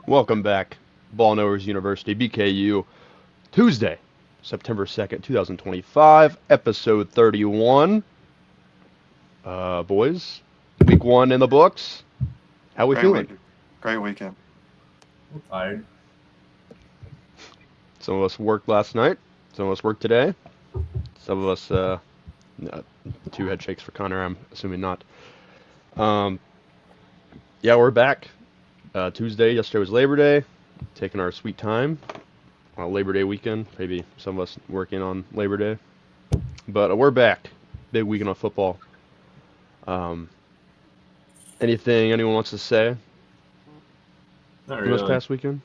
Welcome back, Ball Knowers University, BKU, Tuesday, September 2nd, 2025, episode 31. Boys, week one in the books. How we feeling? Great weekend. I'm tired. Some of us worked last night. Some of us worked today. Some of us, two head shakes for Connor, I'm assuming not. Yeah, we're back. Tuesday, yesterday was Labor Day. Taking our sweet time on Labor Day weekend. Maybe some of us working on Labor Day. But we're back. Big weekend of football. Anything anyone wants to say Not from this really. past weekend?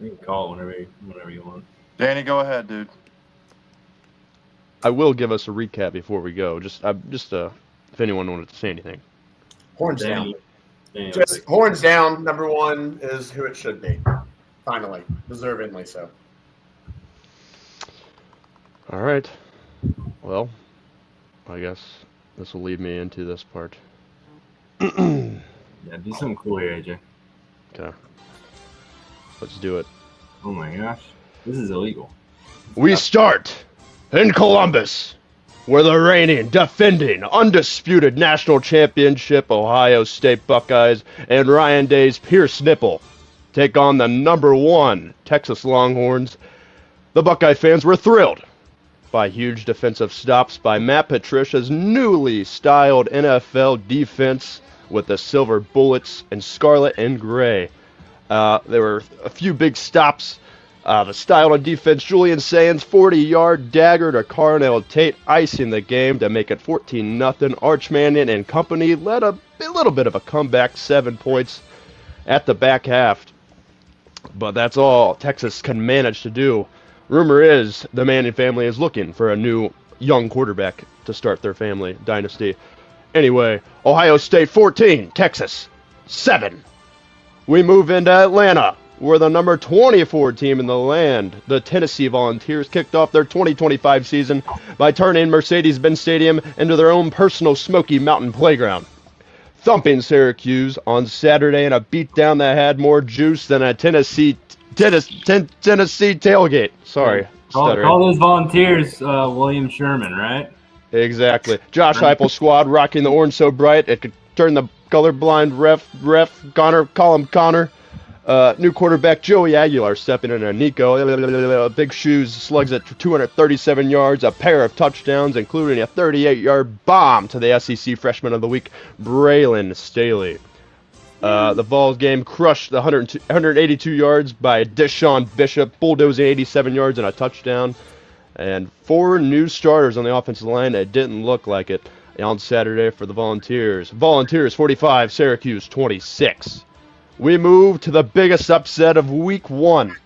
You can call it whenever you want. Danny, go ahead, dude. I will give us a recap before we go. Just if anyone wanted to say anything. Horns down. Damn. Just horns down. Number one is who it should be. Finally, deservingly so. All right. Well, I guess this will lead me into this part. Yeah, do something cool here, AJ. Okay. Let's do it. Oh my gosh. This is illegal. We start in Columbus, where the reigning, defending, undisputed national championship Ohio State Buckeyes and Ryan Day's Pierce Nipple take on the number one Texas Longhorns. The Buckeye fans were thrilled by huge defensive stops by Matt Patricia's newly styled NFL defense with the silver bullets and scarlet and gray. There were a few big stops. The style of defense, Julian Sands, 40-yard dagger to Carnell Tate, icing the game to make it 14-0. Arch Manning and company led a little bit of a comeback, 7 points at the back half. But that's all Texas can manage to do. Rumor is the Manning family is looking for a new young quarterback to start their family dynasty. Anyway, Ohio State 14, Texas 7. We move into Atlanta, where the number 24 team in the land, the Tennessee Volunteers, kicked off their 2025 season by turning Mercedes-Benz Stadium into their own personal Smoky Mountain playground. Thumping Syracuse on Saturday in a beatdown that had more juice than a Tennessee tailgate. Sorry. Call stuttering. those volunteers William Sherman, right? Exactly. Josh Heupel squad rocking the orange so bright it could turn the colorblind ref call him Connor. New quarterback Joey Aguilar stepping in on Nico. Big shoes, slugs at 237 yards, a pair of touchdowns, including a 38-yard bomb to the SEC Freshman of the Week, Braylon Staley. The Vols game crushed the 182 yards by Deshaun Bishop, bulldozing 87 yards and a touchdown. And 4 new starters on the offensive line. It didn't look like it on Saturday for the Volunteers. Volunteers 45, Syracuse 26. We move to the biggest upset of week one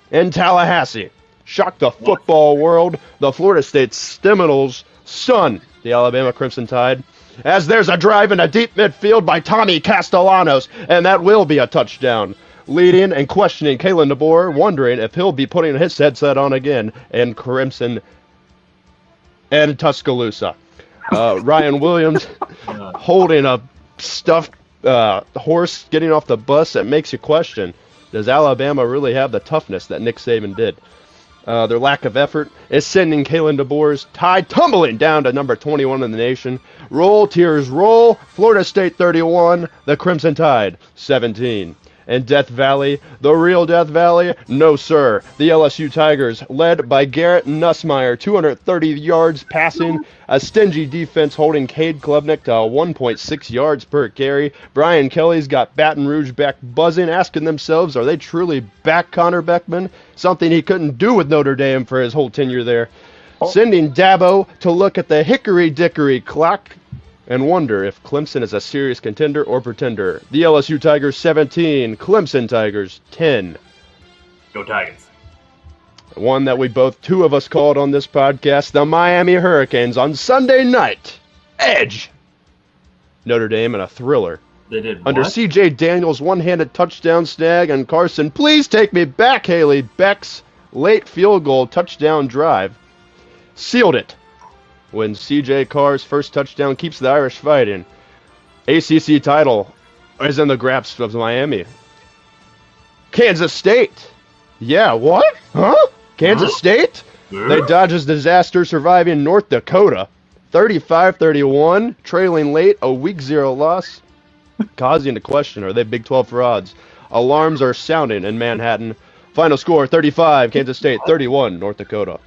in Tallahassee. Shocked the football world. The Florida State Seminoles stun the Alabama Crimson Tide as there's a drive in a deep midfield by Tommy Castellanos, and that will be a touchdown. Leading and questioning Kalen DeBoer, wondering if he'll be putting his headset on again in Crimson and Tuscaloosa. Ryan Williams holding a stuffed horse getting off the bus. That makes you question, does Alabama really have the toughness that Nick Saban did? Their lack of effort is sending Kalen DeBoer's Tide tumbling down to number 21 in the nation. Roll, Tears, roll. Florida State 31, the Crimson Tide 17. And Death Valley, the real Death Valley? No, sir. The LSU Tigers, led by Garrett Nussmeier, 230 yards passing, a stingy defense holding Cade Klubnik to 1.6 yards per carry. Brian Kelly's got Baton Rouge back buzzing, asking themselves, are they truly back, Connor Beckman? Something he couldn't do with Notre Dame for his whole tenure there. Sending Dabo to look at the hickory-dickory clock and wonder if Clemson is a serious contender or pretender. The LSU Tigers 17, Clemson Tigers 10. Go Tigers. One that two of us called on this podcast, the Miami Hurricanes on Sunday night. Edge. Notre Dame in a thriller. They did Under what? C.J. Daniels' one-handed touchdown snag and Carson, please take me back, Haley Beck's late field goal touchdown drive sealed it. When C.J. Carr's first touchdown keeps the Irish fighting. ACC title is in the grasp of Miami. Kansas State. Yeah, what? Huh? Kansas State? They dodges disaster, surviving North Dakota. 35-31, trailing late, a week 0 loss, causing the question, are they Big 12 frauds? Alarms are sounding in Manhattan. Final score, 35, Kansas State, 31, North Dakota.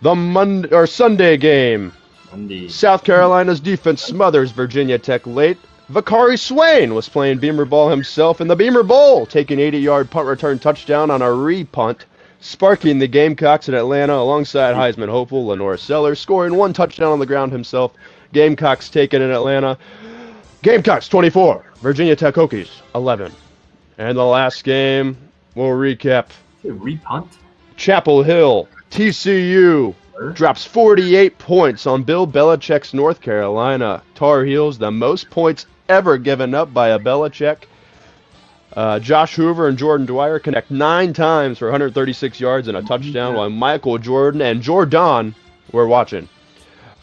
The Sunday game. Monday. South Carolina's defense smothers Virginia Tech late. Vakari Swain was playing Beamer ball himself in the Beamer Bowl, taking 80-yard punt return touchdown on a re-punt, sparking the Gamecocks in Atlanta alongside Heisman hopeful Lenore Sellers, scoring 1 touchdown on the ground himself. Gamecocks taken in Atlanta. Gamecocks 24, Virginia Tech Hokies 11. And the last game, we'll recap. Repunt? Chapel Hill, TCU drops 48 points on Bill Belichick's North Carolina Tar Heels, the most points ever given up by a Belichick. Josh Hoover and Jordan Dwyer connect 9 times for 136 yards and a touchdown, while Michael Jordan and Jordan were watching.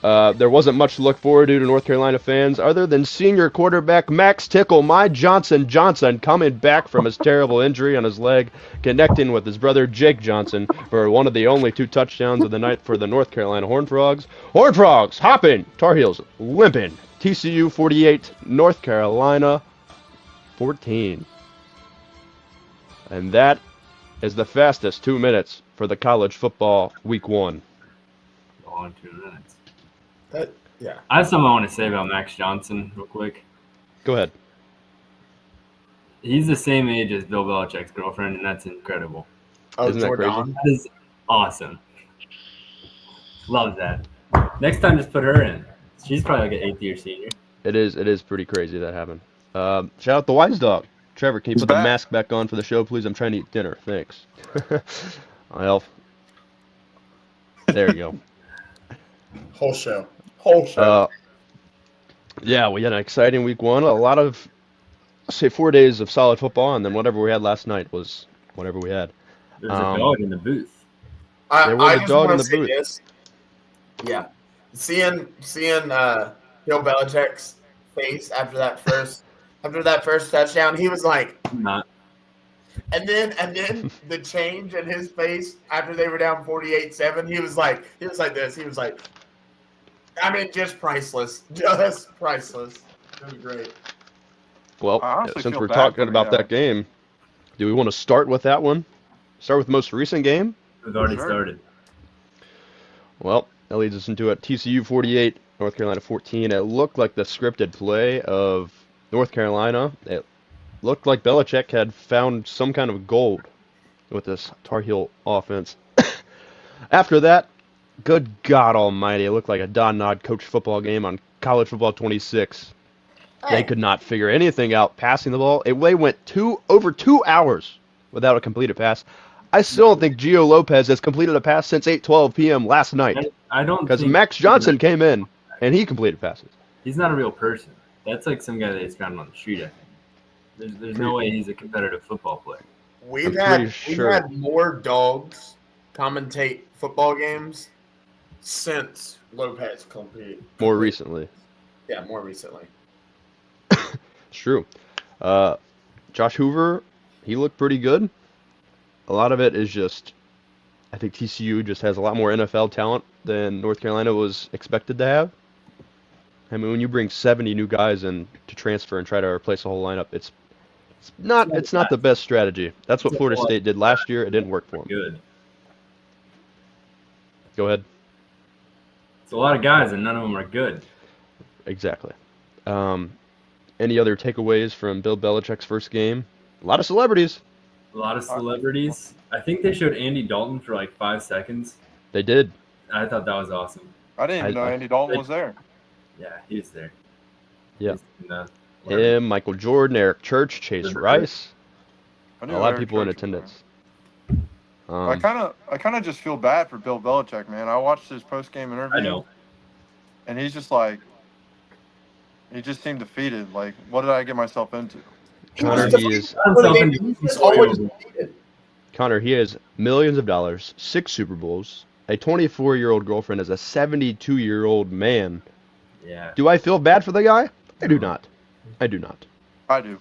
There wasn't much to look forward to North Carolina fans other than senior quarterback Max Tickle, Johnson coming back from his terrible injury on his leg, connecting with his brother Jake Johnson for one of the only 2 touchdowns of the night for the North Carolina Horned Frogs. Horned Frogs hopping, Tar Heels limping. TCU 48, North Carolina 14. And that is the fastest 2 minutes for the college football week 1. On 2 minutes. Yeah. I have something I want to say about Max Johnson real quick. Go ahead. He's the same age as Bill Belichick's girlfriend, and that's incredible. Oh, Isn't that Jordan. That is awesome. Love that. Next time, just put her in. She's probably like an 8th year senior. It is pretty crazy that happened. Shout out the Wise Dog. Trevor, can you He's put the back. mask back on for the show, please? I'm trying to eat dinner. Thanks. Well, there you go. Whole show. Yeah, we had an exciting week 1. A lot of, say, 4 days of solid football, and then whatever we had last night was whatever we had. There's a dog in the booth. There was a just dog wanna in the say booth. this. Yeah, seeing Bill Belichick's face after that first touchdown, he was like, Not. and then the change in his face after they were down 48-7, he was like this. He was like, I mean, just priceless, just priceless. It was great. Well, I honestly since feel we're bad talking for about the, that game, do we want to start with that one? Start with the most recent game? We've already Sure. started. Well, that leads us into it. TCU 48, North Carolina 14. It looked like the scripted play of North Carolina. It looked like Belichick had found some kind of gold with this Tar Heel offense. After that, good God almighty, it looked like a Don Nod coach football game on College Football 26. They could not figure anything out passing the ball. They went over 2 hours without a completed pass. I still don't think Gio Lopez has completed a pass since 8:12 p.m. last night. I don't Because think Max Johnson came in, and he completed passes. He's not a real person. That's like some guy that is found on the street, I think. There's no way he's a competitive football player. We've I'm had pretty more dogs commentate football games since Lopez competed. More recently. Yeah, more recently. It's true. Josh Hoover, he looked pretty good. A lot of it is just, I think TCU just has a lot more NFL talent than North Carolina was expected to have. I mean, when you bring 70 new guys in to transfer and try to replace the whole lineup, it's not the best strategy. That's what Florida State did last year. It didn't work for them. Good. Go ahead. It's a lot of guys, and none of them are good. Exactly. Any other takeaways from Bill Belichick's first game? A lot of celebrities. A lot of celebrities. I think they showed Andy Dalton for like 5 seconds. They did. I thought that was awesome. I didn't even know Andy Dalton was there. Yeah, he was there. Yeah. He's in the- Him, Michael Jordan, Eric Church, Chase Rice. I A knew lot of Eric people in Church was there. attendance. I kind of just feel bad for Bill Belichick, man. I watched his post game interview. I know. And he's just like, he just seemed defeated. Like, what did I get myself into? Connor, He's always Connor, he has millions of dollars, 6 Super Bowls, a 24-year-old girlfriend as a 72-year-old man. Yeah. Do I feel bad for the guy? I do not. I do not. I do.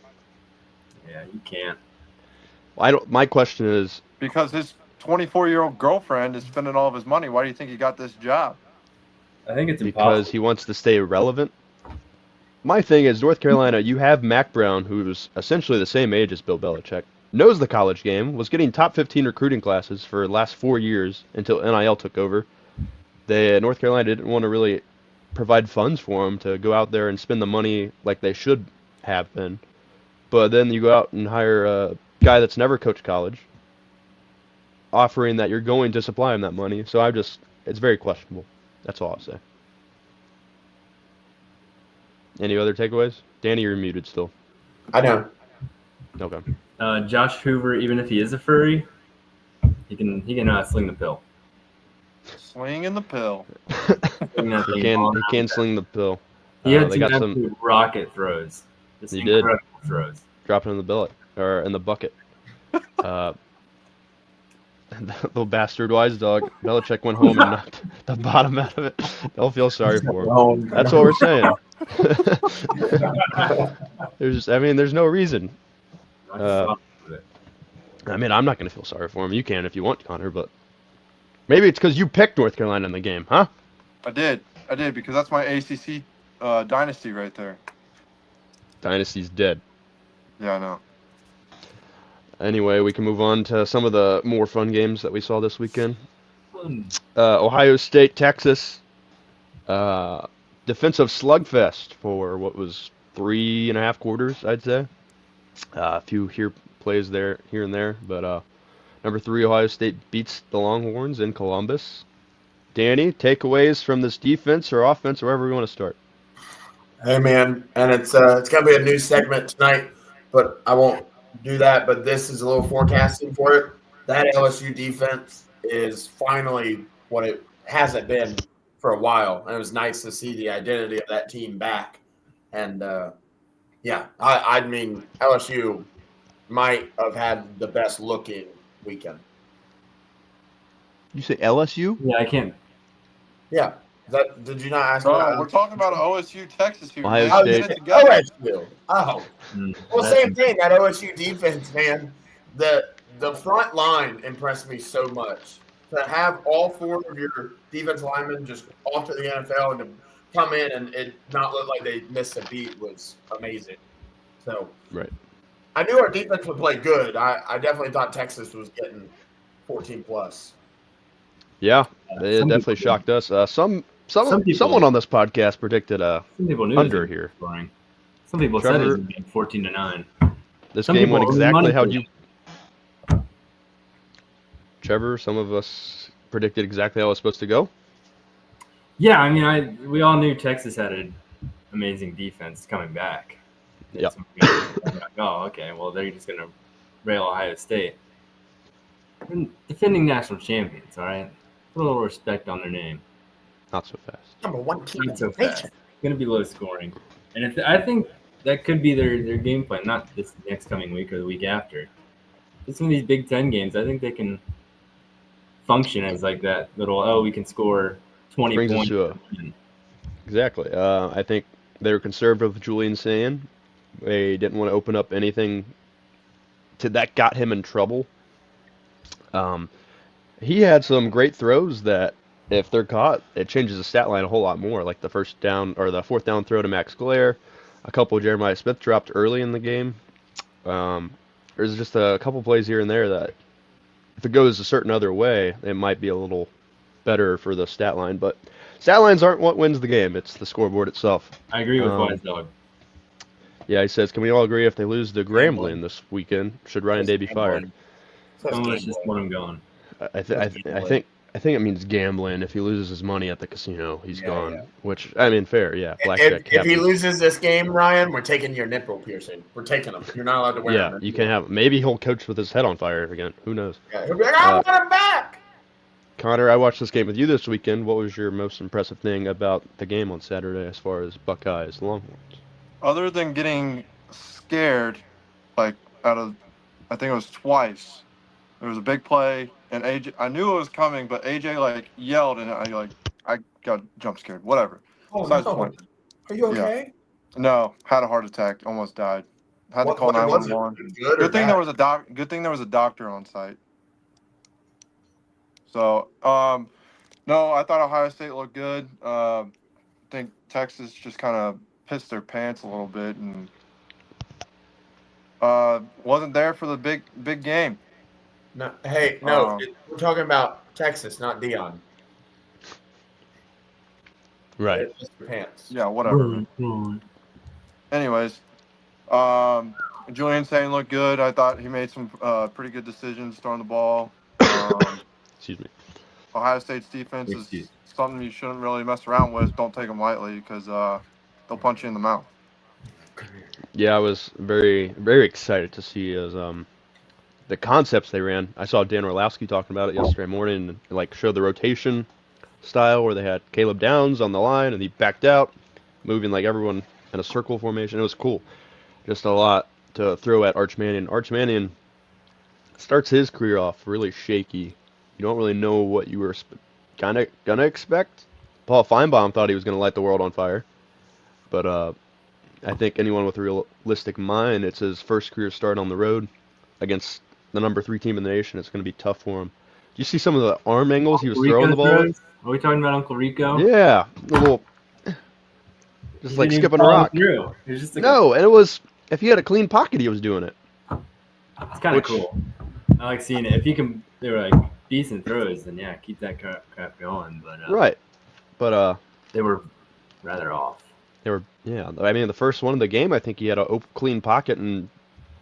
Yeah, you can't. My question is, Because his 24-year-old girlfriend is spending all of his money. Why do you think he got this job? I think it's because impossible. he wants to stay relevant. My thing is, North Carolina, you have Mac Brown, who's essentially the same age as Bill Belichick, knows the college game, was getting top 15 recruiting classes for the last 4 years until NIL took over. North Carolina didn't want to really provide funds for him to go out there and spend the money like they should have been. But then you go out and hire a guy that's never coached college, offering that you're going to supply him that money. So it's very questionable. That's all I'll say. Any other takeaways? Danny, you're muted still. I know. Okay. Josh Hoover, even if he is a furry, he can sling the pill. Slinging the pill. Sling that He thing all can around. sling the pill. He had they some got absolute rocket throws. Just He did. incredible throws. Dropping in the billet or in the bucket. The little bastard wise dog. Belichick went home and knocked the bottom out of it. Don't feel sorry for him. That's what we're saying. There's no reason. Not with it. I'm not going to feel sorry for him. You can if you want, Connor, but maybe it's because you picked North Carolina in the game, huh? I did because that's my ACC dynasty right there. Dynasty's dead. Yeah, I know. Anyway, we can move on to some of the more fun games that we saw this weekend. Ohio State, Texas. Defensive slugfest for what was 3.5 quarters, I'd say. A few plays here and there, but number 3 Ohio State beats the Longhorns in Columbus. Danny, takeaways from this defense or offense, wherever we want to start. Hey man, and it's gonna be a new segment tonight, but I won't do that. But this is a little forecasting for it. That LSU defense is finally what it hasn't been for a while, and it was nice to see the identity of that team back. And I mean LSU might have had the best looking weekend. You say LSU? Yeah, I can't. Yeah, did you not ask? No, about we're talking about OSU, Texas here. Ohio man. State. Get it together. OSU. Oh. Well, same thing. That OSU defense, man. The front line impressed me so much. To have all 4 of your defense linemen just off to the NFL and to come in and it not look like they missed a beat was amazing. So Right. I knew our defense would play good. I definitely thought Texas was getting 14 plus. Yeah, it Some definitely people- shocked us. Some people- Someone on this podcast predicted Some people knew under it was here. scoring. Some people said it Trevor- was going to be 14-9. This Some game people went lose exactly money how for you. Trevor, some of us predicted exactly how it was supposed to go. Yeah, I mean, we all knew Texas had an amazing defense coming back. Yep. Oh, okay. Well, they're just going to rail Ohio State. And defending national champions, all right? A little respect on their name. Not so fast. Number 1 team Not so in the fast. nation. It's going to be low scoring. And I think that could be their game plan, not this next coming week or the week after. Just some of these Big Ten games, I think they can function as like that little, we can score 20 Brings us points. to Exactly. I think they were conservative with Julian saying they didn't want to open up anything that got him in trouble. He had some great throws that, if they're caught, it changes the stat line a whole lot more. Like the first down or the 4th down throw to Max Blair, a couple of Jeremiah Smith dropped early in the game. There's just a couple plays here and there that, if it goes a certain other way, it might be a little better for the stat line. But stat lines aren't what wins the game; it's the scoreboard itself. I agree with Wise Dog. Yeah, he says, can we all agree if they lose to Grambling this weekend, should Ryan Day be fired? Let's just let him go. I think it means gambling. If he loses his money at the casino, he's gone. yeah. Which, I mean, fair, yeah. Blackjack If he happens. loses this game, Ryan, we're taking your nipple piercing. We're taking them. You're not allowed to wear Yeah, them. you can have. Maybe he'll coach with his head on fire again. Who knows? Yeah, he'll be like, I want him back. Connor, I watched this game with you this weekend. What was your most impressive thing about the game on Saturday as far as Buckeyes Longhorns? Other than getting scared, like I think it was twice. There was a big play, and AJ. I knew it was coming, but AJ like yelled, and I got jump scared. Whatever. Oh, Besides the no. point. Are you okay? No, had a heart attack, almost died. Had to What call play was it? 911. Good or Good thing bad? there was a Good thing there was a doctor on site. So, no, I thought Ohio State looked good. I think Texas just kind of pissed their pants a little bit and wasn't there for the big game. No, hey, we're talking about Texas, not Dion. Right. It's just your pants. Yeah, whatever. Anyways, Julian Saint looked good. I thought he made some pretty good decisions throwing the ball. Excuse me. Ohio State's defense is something you shouldn't really mess around with. Don't take them lightly because they'll punch you in the mouth. Yeah, I was very, very excited to see the concepts they ran. I saw Dan Orlowski talking about it yesterday morning and like showed the rotation style where they had Caleb Downs on the line and he backed out, moving like everyone in a circle formation. It was cool. Just a lot to throw at Arch Mannion. Arch Mannion starts his career off really shaky. You don't really know what you were gonna expect. Paul Feinbaum thought he was gonna light the world on fire, but I think anyone with a realistic mind, it's his first career start on the road against the number 3 team in the nation. It's gonna be tough for him. Do you see some of the arm angles he was throwing the ball with? Are we talking about Uncle Rico? Yeah, a little, just like skipping a rock. It was just like No, and it was if he had a clean pocket, he was doing it. it's kind of cool. I like seeing it. If you can, they were like decent throws, then yeah, keep that crap going. But Right, but they were rather off. they were, yeah. I mean, the first one of the game, I think he had a clean pocket and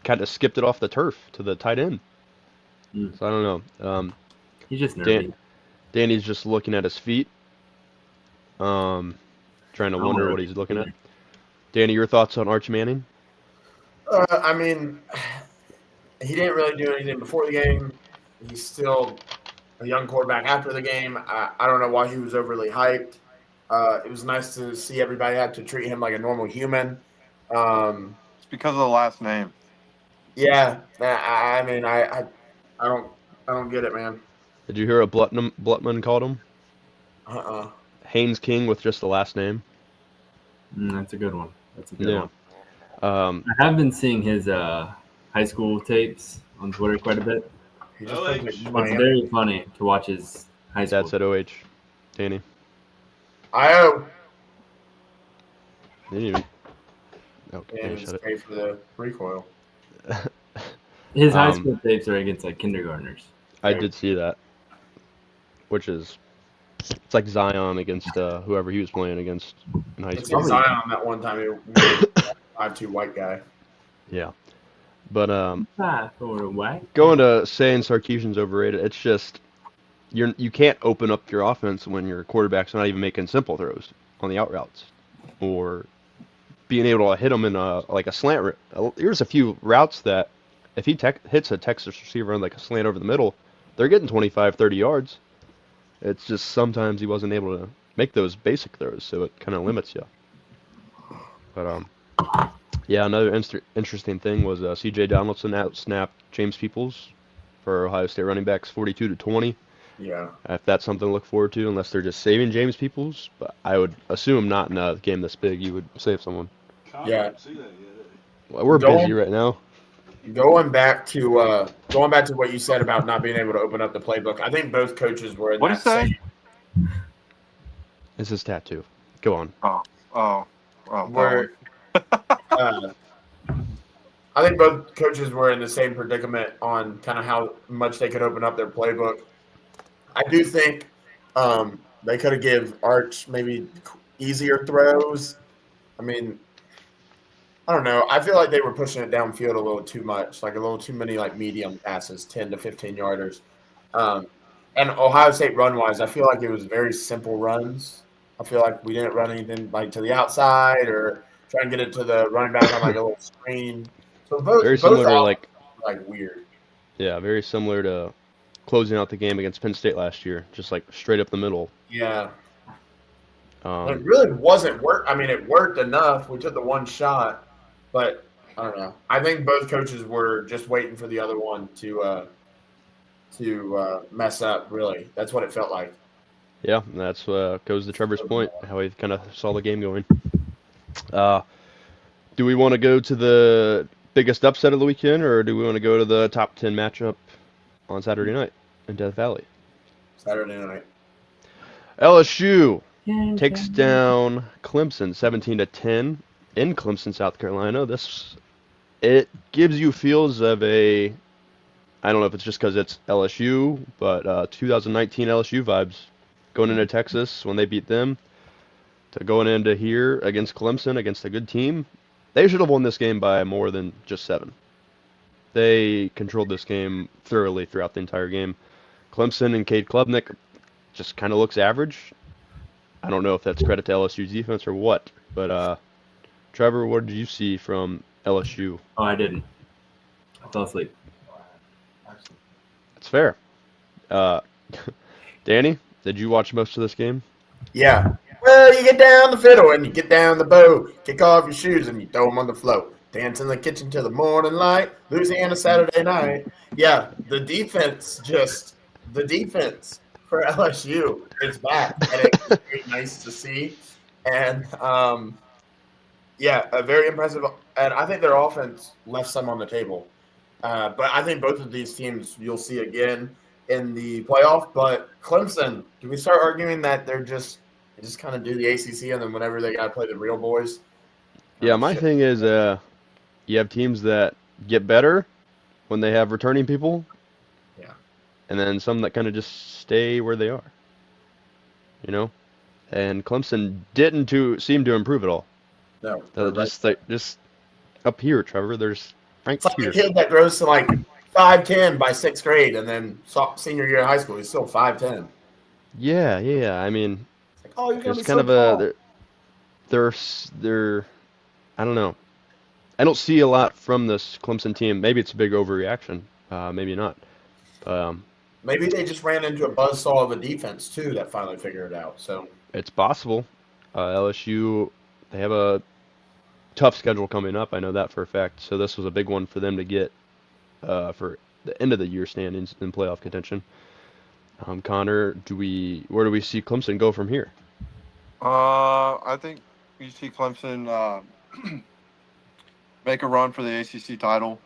kind of skipped it off the turf to the tight end. Mm. So I don't know. He's just nervy. Danny's just looking at his feet, trying to wonder what he's looking at. Danny, your thoughts on Arch Manning? I mean, he didn't really do anything before the game. He's still a young quarterback after the game. I don't know why he was overly hyped. It was nice to see everybody had to treat him like a normal human. It's because of the last name. Yeah, I mean, I don't get it, man. Did you hear what Blutman called him? Haynes King with just the last name. That's a good one. That's a good one. I have been seeing his high school tapes on Twitter quite a bit. It's very funny to watch his high school. That's at OH. Danny. IO. Didn't even. Oh, Yeah, just pay for the recoil. His high school tapes are against like kindergartners. I did see that. Which is, it's like Zion against whoever he was playing against in high school. It's Zion that one time. He 5'2" white guy. Yeah, but What? going to saying Sarkisian's overrated, it's just you can't open up your offense when your quarterback's not even making simple throws on the out routes or being able to hit them in a slant. Here's a few routes that if he hits a Texas receiver on like a slant over the middle, they're getting 25, 30 yards. It's just sometimes he wasn't able to make those basic throws, so it kind of limits you. But yeah, another interesting thing was C.J. Donaldson out-snapped James Peoples for Ohio State running backs 42-20. Yeah. If that's something to look forward to, unless they're just saving James Peoples, but I would assume not in a game this big. You would save someone. Yeah. Well, we're busy right now. Going back to what you said about not being able to open up the playbook, I think both coaches were in What did you say? It's his tattoo. Go on. Where, I think both coaches were in the same predicament on kind of how much they could open up their playbook. I do think they could have give Arch maybe easier throws. I mean, I don't know. I feel like they were pushing it downfield a little too much, like a little too many like medium passes, 10 to 15 yarders. And Ohio State run-wise, I feel like it was very simple runs. I feel like we didn't run anything like to the outside or try and get it to the running back on like a little screen. So very similar to like weird. Yeah, very similar to closing out the game against Penn State last year, just like straight up the middle. Yeah. It really wasn't work. I mean, it worked enough. We took the one shot, but I don't know. I think both coaches were just waiting for the other one to mess up. Really, that's what it felt like. Yeah, and that's goes to Trevor's point, how he kind of saw the game going. Do we want to go to the biggest upset of the weekend, or do we want to go to the top 10 matchup on Saturday night in Death Valley? Saturday night. LSU takes down Clemson 17-10 in Clemson, South Carolina. It gives you feels of I don't know if it's just because it's LSU, but 2019 LSU vibes going into Texas when they beat them to going into here against Clemson, against a good team. They should have won this game by more than just 7. They controlled this game thoroughly throughout the entire game. Clemson and Cade Klubnik just kind of looks average. I don't know if that's credit to LSU's defense or what, but Trevor, what did you see from LSU? Oh, I didn't. I fell asleep. That's fair. Danny, did you watch most of this game? Yeah. Well, you get down the fiddle and you get down the bow, kick off your shoes and you throw them on the floor. Dance in the kitchen till the morning light. Louisiana Saturday night. Yeah, the defense for LSU is back, and it's very nice to see. And very impressive. And I think their offense left some on the table. But I think both of these teams you'll see again in the playoff. But Clemson, do we start arguing that they just kind of do the ACC and then whenever they got to play the real boys? Yeah, my thing is you have teams that get better when they have returning people. Yeah. And then some that kind of just stay where they are. You know? And Clemson didn't seem to improve at all. No. Just up here, Trevor, there's Frank It's like here. a kid that grows to like 5'10" by 6th grade and then senior year of high school, he's still 5'10". Yeah. I mean, Like, oh, you're going to there's be kind so of they're I don't know. I don't see a lot from this Clemson team. Maybe it's a big overreaction. Maybe not. Maybe they just ran into a buzzsaw of a defense, too, that finally figured it out. So It's possible. LSU, they have a tough schedule coming up. I know that for a fact. So this was a big one for them to get for the end of the year standings in playoff contention. Connor, where do we see Clemson go from here? I think you see Clemson make a run for the ACC title.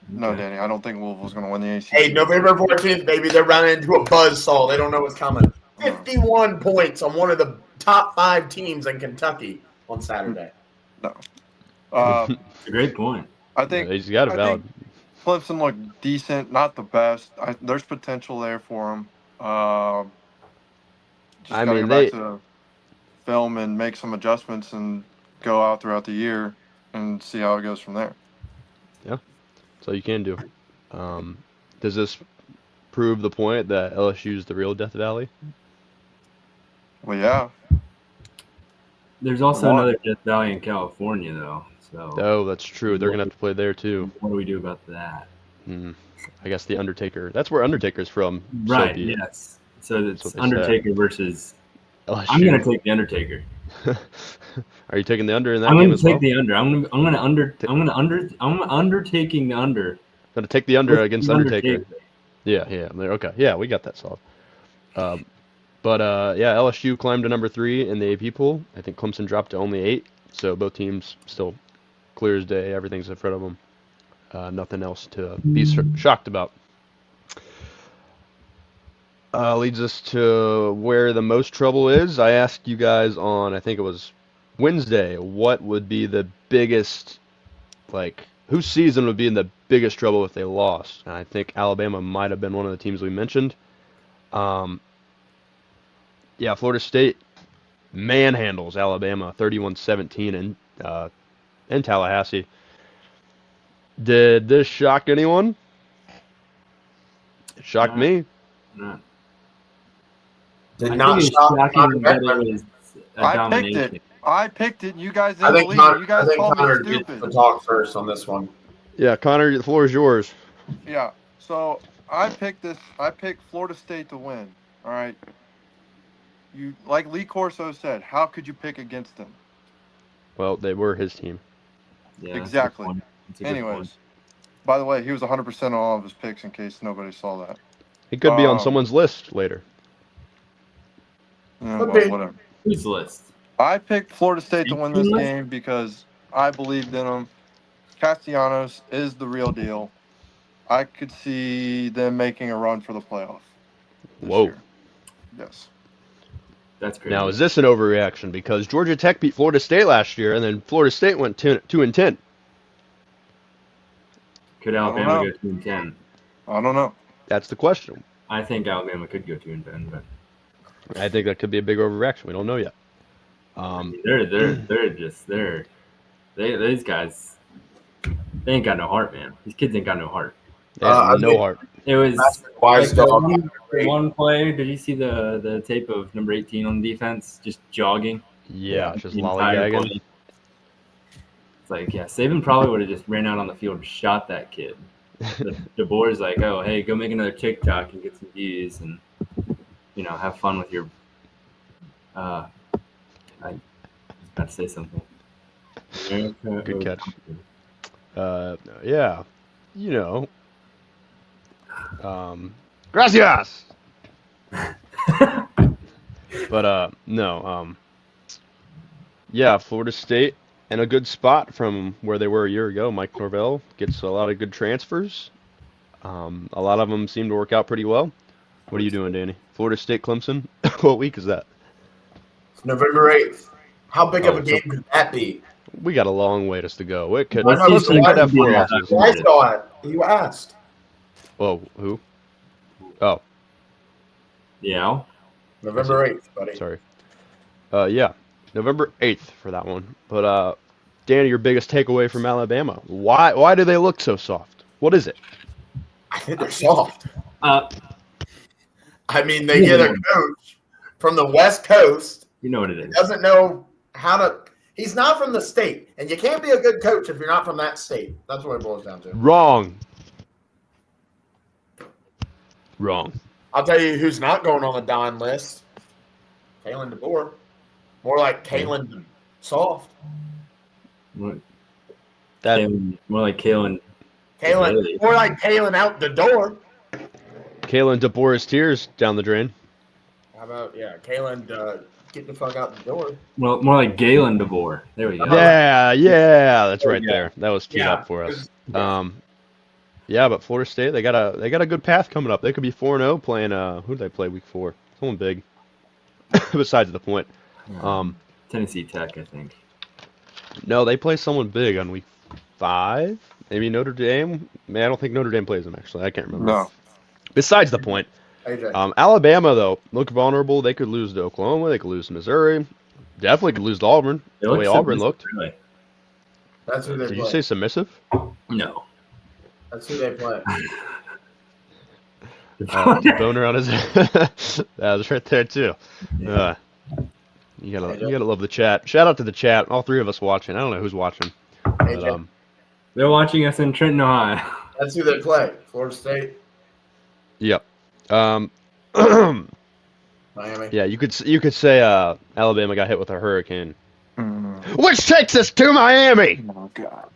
No, Danny, I don't think Louisville's going to win the ACC. Hey, November 14th, baby, they're running into a buzzsaw. They don't know what's coming. 51 points on one of the top 5 teams in Kentucky on Saturday. No. It's a great point. I think He's got it valid. Clemson looked decent, not the best. There's potential there for them. Just I gotta mean, go back to film and make some adjustments and go out throughout the year and see how it goes from there. So you can do. Does this prove the point that LSU is the real Death Valley? Well, yeah. There's also another Death Valley in California, though. So Oh, that's true. They're gonna have to play there too. what do we do about that? I guess the Undertaker. That's where Undertaker's from. Right. Soapy. Yes. So it's what they Undertaker versus. LSU. I'm gonna take the Undertaker. Are you taking the under in that I'm game gonna as take well? the under. I'm undertaking the under. Gonna take the under against The Undertaker. Yeah. Okay. Yeah, we got that solved. But LSU climbed to number 3 in the AP pool. I think Clemson dropped to only 8. So both teams still clear as day. Everything's in front of them. Nothing else to be shocked about. Leads us to where the most trouble is. I asked you guys on, I think it was Wednesday, what would be the biggest, whose season would be in the biggest trouble if they lost? And I think Alabama might have been one of the teams we mentioned. Florida State manhandles Alabama 31-17 in Tallahassee. Did this shock anyone? It shocked me. Not. Did I not think it's shock shocking Connor that Beckman. it was a I domination. picked it. I picked it. You guys I didn't think believe it. You guys called Connor me gets stupid. to talk first on this one. Yeah, Connor, the floor is yours. Yeah. So I picked this. I picked Florida State to win. All right. You like Lee Corso said. How could you pick against them? Well, they were his team. Yeah, that's a good Exactly. point. That's a good Anyways, point. by the way, he was 100% on all of his picks in case nobody saw that. He could be on someone's list later. Yeah, Could well, be. whatever. Who's list? I picked Florida State to win this List? game because I believed in him. Castellanos is the real deal. I could see them making a run for the playoff. This Whoa. Year. Yes. That's crazy. Now, is this an overreaction? Because Georgia Tech beat Florida State last year, and then Florida State went 2-10. Could I don't Alabama know. go 2-10? I don't know. That's the question. I think Alabama could go 2-10, but I think that could be a big overreaction. We don't know yet. These guys, they ain't got no heart, man. These kids ain't got no heart. They have I no think- heart. It was Wise like dog. one play. Did you see the tape of number 18 on defense just jogging? Yeah, just The entire lollygagging. play. It's like, yeah, Saban probably would have just ran out on the field and shot that kid. DeBoer's like, oh, hey, go make another TikTok and get some views and, have fun with your. I was about to say something. Good catch. Yeah, gracias. But no, yeah, Florida State in a good spot from where they were a year ago. Mike Norvell gets a lot of good transfers. A lot of them seem to work out pretty well. What are you doing, Danny? Florida State, Clemson. What week is that? November 8th. How big of Oh, a game could that be? We got a long ways to go. It could. I know, so Clemson why could have did you 4 ask? losses. Why saw it? You asked. Oh, who? Oh, Yeah. November 8th, buddy. sorry. Yeah, November 8th for that one. But Danny, your biggest takeaway from Alabama? Why do they look so soft? What is it? I think they're soft. I mean, they Yeah. get a coach from the West Coast. You know what it is. Doesn't know how to. He's not from the state, and you can't be a good coach if you're not from that state. That's what it boils down to. Wrong. I'll tell you who's not going on the Don list. Kalen DeBoer. More like Kalen Soft. More That more like Kalen. Kalen, Really? more like Kalen out the door. Kalen DeBoer's tears down the drain. How about Kalen? Get the fuck out the door. Well, more like Galen DeBoer. There we go. Yeah, that's right Yeah. there. That was teed Yeah. up for us. Yeah, but Florida State, they got a good path coming up. They could be 4-0 playing. Who did they play week 4? Someone big. Besides the point. Tennessee Tech, I think. No, they play someone big on week 5. Maybe Notre Dame. Man, I don't think Notre Dame plays them actually. I can't remember. No. Besides the point. AJ. Alabama though look vulnerable. They could lose to Oklahoma. They could lose to Missouri. Definitely could lose to Auburn. They The look way Auburn submissive, looked. Really. That's who they Did play. you say submissive? No. That's who they play. Boner on his that was right there too. Yeah. You gotta love the chat. Shout out to the chat. All 3 of us watching. I don't know who's watching. But, AJ. They're watching us in Trenton, Ohio. That's who they play. Florida State, yep. Miami. Yeah, you could say Alabama got hit with a hurricane, Mm. which takes us to Miami, Oh God.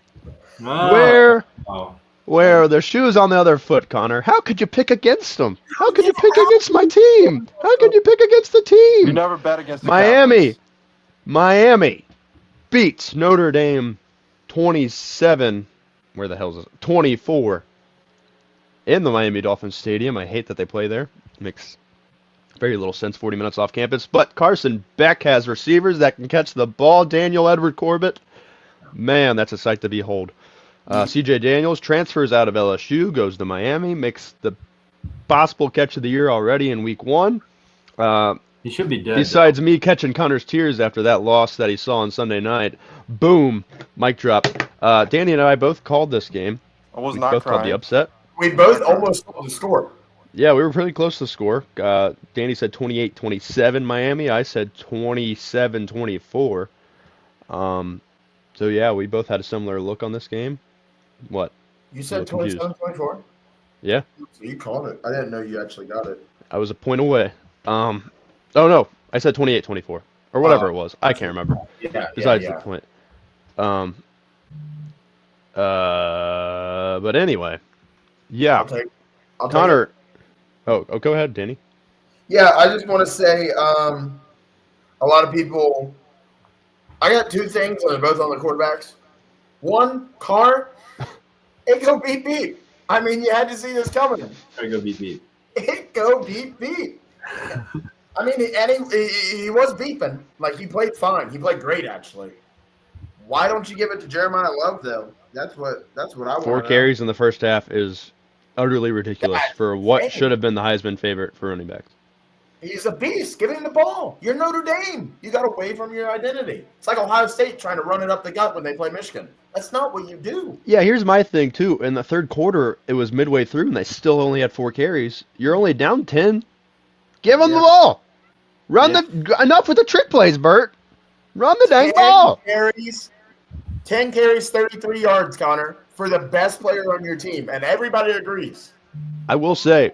Oh. where their shoes on the other foot. Connor, how could you pick against them? How could you pick against my team? How could you pick against the You team? never bet against the Miami. Cowboys. Miami beats Notre Dame 27. Where the hell is it? 24 in the Miami Dolphins Stadium. I hate that they play there. Makes very little sense. 40 minutes off campus. But Carson Beck has receivers that can catch the ball. Daniel Edward Corbett. Man, that's a sight to behold. CJ Daniels transfers out of LSU, goes to Miami, makes the possible catch of the year already in week 1. He should be dead. Besides me catching Connor's tears after that loss that he saw on Sunday night, boom, mic drop. Danny and I both called this game. I was We not both called the crying. upset. We both almost saw the score. Yeah, we were pretty close to the score. Danny said 28-27 Miami. I said 27-24. So yeah, we both had a similar look on this game. What? You said I'm confused. 27-24? Yeah, So you called it. I didn't know you actually got it. I was a point away. Oh no, I said 28-24 or whatever Oh. it was. I can't remember. Yeah. Besides the point. But anyway, yeah, I'll take Connor. it. Oh, go ahead, Danny. Yeah, I just want to say a lot of people. I got 2 things, and they're both on the quarterbacks. One, Carr, it go beep beep. I mean, you had to see this coming. Gotta go beep beep. It go beep beep. I mean, and he was beeping. Like, he played fine. He played great, actually. Why don't you give it to Jeremiah Love, though? That's what I want. 4 carries in the first half is utterly ridiculous That's for what insane. should have been the Heisman favorite for running backs. He's a beast. Give him the ball. You're Notre Dame. You got away from your identity. It's like Ohio State trying to run it up the gut when they play Michigan. That's not what you do. Yeah, here's my thing, too. In the third quarter, it was midway through, and they still only had 4 carries. You're only down 10. Give them the ball. Run enough with the trick plays, Bert. Run the dang ball. 10 carries, 33 yards, Connor, for the best player on your team, and everybody agrees. I will say,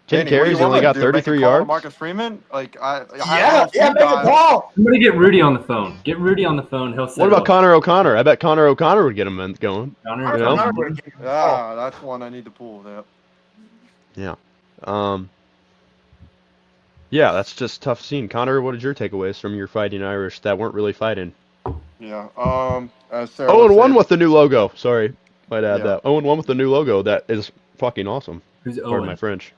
10 Danny, carries, what do you only want got to do? Make a 33 call to yards. Marcus Freeman? Like, Yeah, make a call. Somebody get Rudy on the phone. Get Rudy on the phone. He'll set What it about up. Connor O'Connor? I bet Connor O'Connor would get him going. Connor? You know? Connor would give him a call. Yeah, that's one I need to pull. Yeah. Yeah. Yeah, that's just tough scene. Connor, what did your takeaways from your Fighting Irish that weren't really fighting? Yeah. As Sarah 0-1 would say- with the new logo. Sorry, might add Yeah. that. 0-1 with the new logo. That is fucking awesome. Who's Pardon my Owen? French.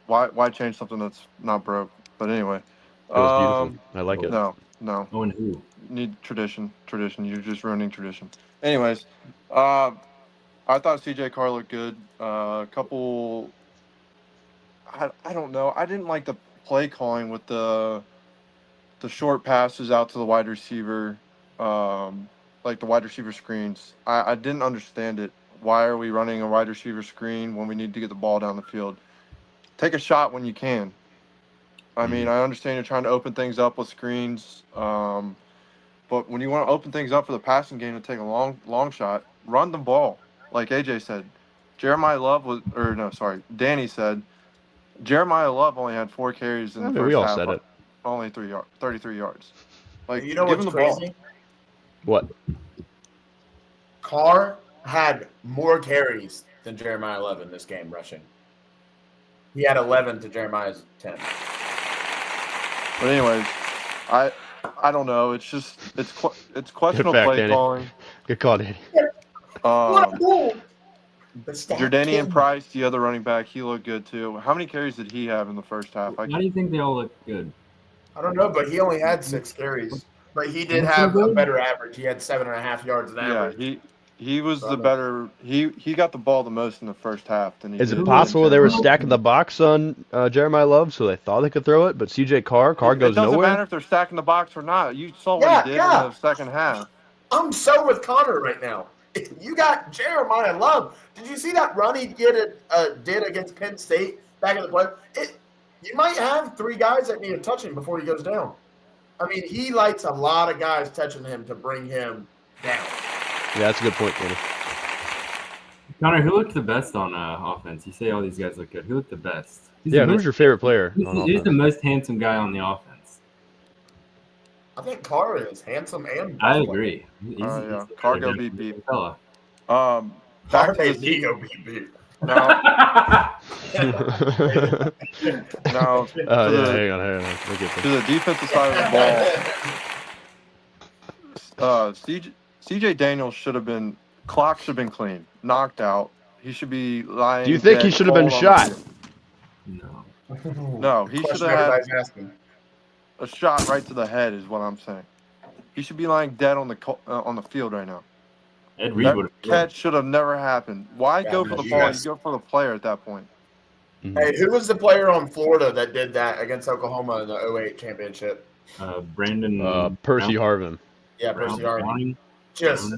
Why change something that's not broke? But anyway. It was beautiful. I like it. No. Owen who? Need tradition. You're just ruining tradition. Anyways, I thought CJ Carr looked good. A couple. I don't know. I didn't like the play calling with the short passes out to the wide receiver, like the wide receiver screens. I didn't understand it. Why are we running a wide receiver screen when we need to get the ball down the field? Take a shot when you can. I mean, I understand you're trying to open things up with screens, but when you want to open things up for the passing game and take a long shot, run the ball. Like AJ said, Danny said, Jeremiah Love only had 4 carries in the first we all half. said it. Only 33 yards. Like, You know give what's him the ball. crazy? What? Carr had more carries than Jeremiah Love in this game rushing. He had 11 to Jeremiah's 10. But anyways, I don't know. It's just it's questionable back, play Danny. calling. Good call, Danny. What a goal! Jordanian Price, the other running back, he looked good too. How many carries did he have in the first half? Why do you think they all look good? I don't know, but he only had 6 carries. But he did have a better average. He had 7.5 yards an Yeah, average. he was the better. He got the ball the most in the first half. Than he Is did it in possible they were general. stacking the box on Jeremiah Love so they thought they could throw it, but CJ Carr It goes doesn't nowhere? matter if they're stacking the box or not. You saw what Yeah, he did yeah. in the second half. I'm so with Connor right now. You got Jeremiah Love. Did you see that run he did against Penn State back in the play? You might have 3 guys that need to touch him before he goes down. I mean, he likes a lot of guys touching him to bring him down. Yeah, that's a good point, Danny. Connor, who looked the best on offense? You say all these guys look good. Who looked the best? Yeah, who's your favorite player? on Who's the offense? most handsome guy on the offense? I think Carr is handsome and I agree. Yeah. Carr go beep beep. Fella. Carr Back to made the me go beep beep. now. Now Yeah, hang on. We'll get to there. the defensive side of the ball. CJ Daniels clock should have been clean, knocked out. He should be lying. Do you think he dead should have been cold on the shot? field. No. No, he should Question have had everybody's asking. a shot right to the head. Is what I'm saying. He should be lying dead on the field right now. Ed Reed would That catch should have never happened. Why Yeah, go for the you ball? guys- You go for the player at that point. Hey, who was the player on Florida that did that against Oklahoma in the 08 championship? Brandon Percy Brown- Harvin. Yeah, Percy Brown- Harvin. Browning? Just,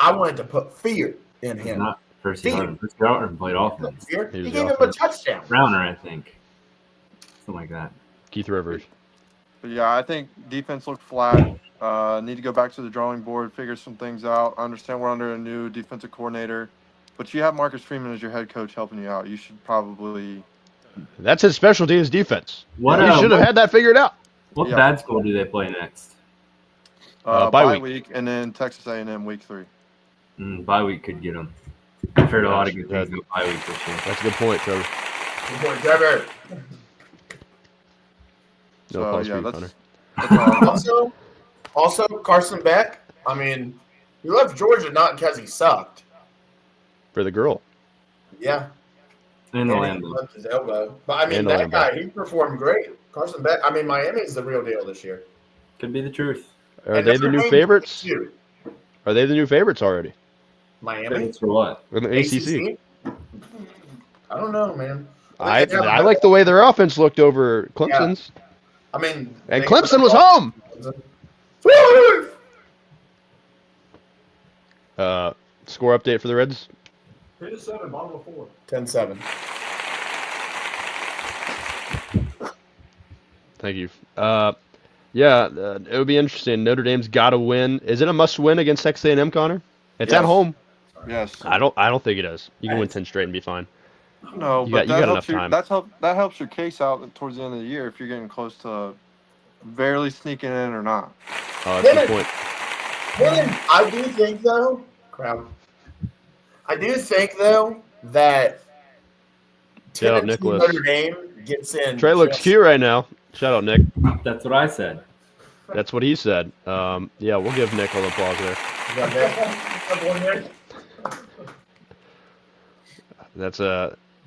I wanted to put fear in him. Not Percy Fear. Harvin. Percy Harvin played offense. Fear. He He was gave the him a offense. touchdown. Browner, I think. Something like that. Keith Rivers. But yeah, I think defense looked flat. Need to go back to the drawing board, figure some things out. I understand we're under a new defensive coordinator, but you have Marcus Freeman as your head coach helping you out. You should probably. That's his specialty, is defense. What, He should have had that figured out. What Yeah. bad school do they play next? Bye Bye week. and then Texas A&M week 3. Bye week could get them. I've heard a lot of good Yeah. things about bye week this year. That's a good point, Trevor. Good point, Trevor. No So cause yeah, for you, that's, Connor. that's all I got. Also, Carson Beck. I mean, he left Georgia not because he sucked. For the girl. Yeah. And And he Orlando. left his elbow. But I mean, And that Orlando. guy, he performed great. Carson Beck. I mean, Miami's the real deal this year. Could be the truth. Are And they the Notre new Dame's favorites? too. Are they the new favorites already? Miami, Favorites for what? In the ACC? I don't know, man. I think they have a I like the way their offense looked over Clemson's. I mean, And they- Clemson was home. Score update for the Reds. 10-7. Thank you. It would be interesting. Notre Dame's got to win. Is it a must-win against Texas A&M, Connor? It's at Yes. home. Yes. I don't think it is. You can win 10 straight and be fine. No, You but got that enough helps time. that helps your case out towards the end of the year if you're getting close to barely sneaking in or not. That's a good point. Then I do think though, I do think though that Shout out Tennessee Nicholas. Notre Dame gets in. Trey looks just- cute right now. Shout out Nick. That's what I said. That's what he said. Yeah, we'll give Nick a little applause there. That's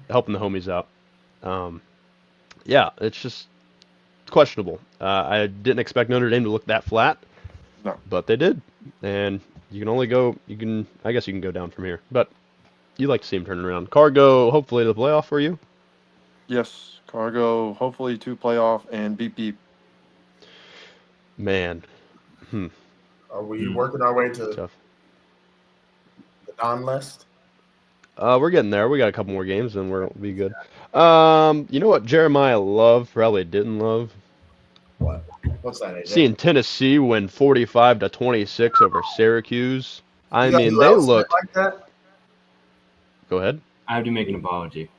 helping the homies out. Yeah, it's just questionable. I didn't expect Notre Dame to look that flat, No. but they did. And you can only go. I guess you can go down from here. But you like to see him turn around. Cargo, hopefully to the playoff for you. Yes, Cargo, hopefully to playoff and beep beep. Man, Are we working our way to tough. the non-list? We're getting there. We got a couple more games, and we'll be good. You know what Jeremiah loved, probably didn't love? What? What's that? AJ? Seeing Tennessee win 45-26 over Syracuse. I You got mean, who they else looked. like that. Go ahead, I have to make an apology.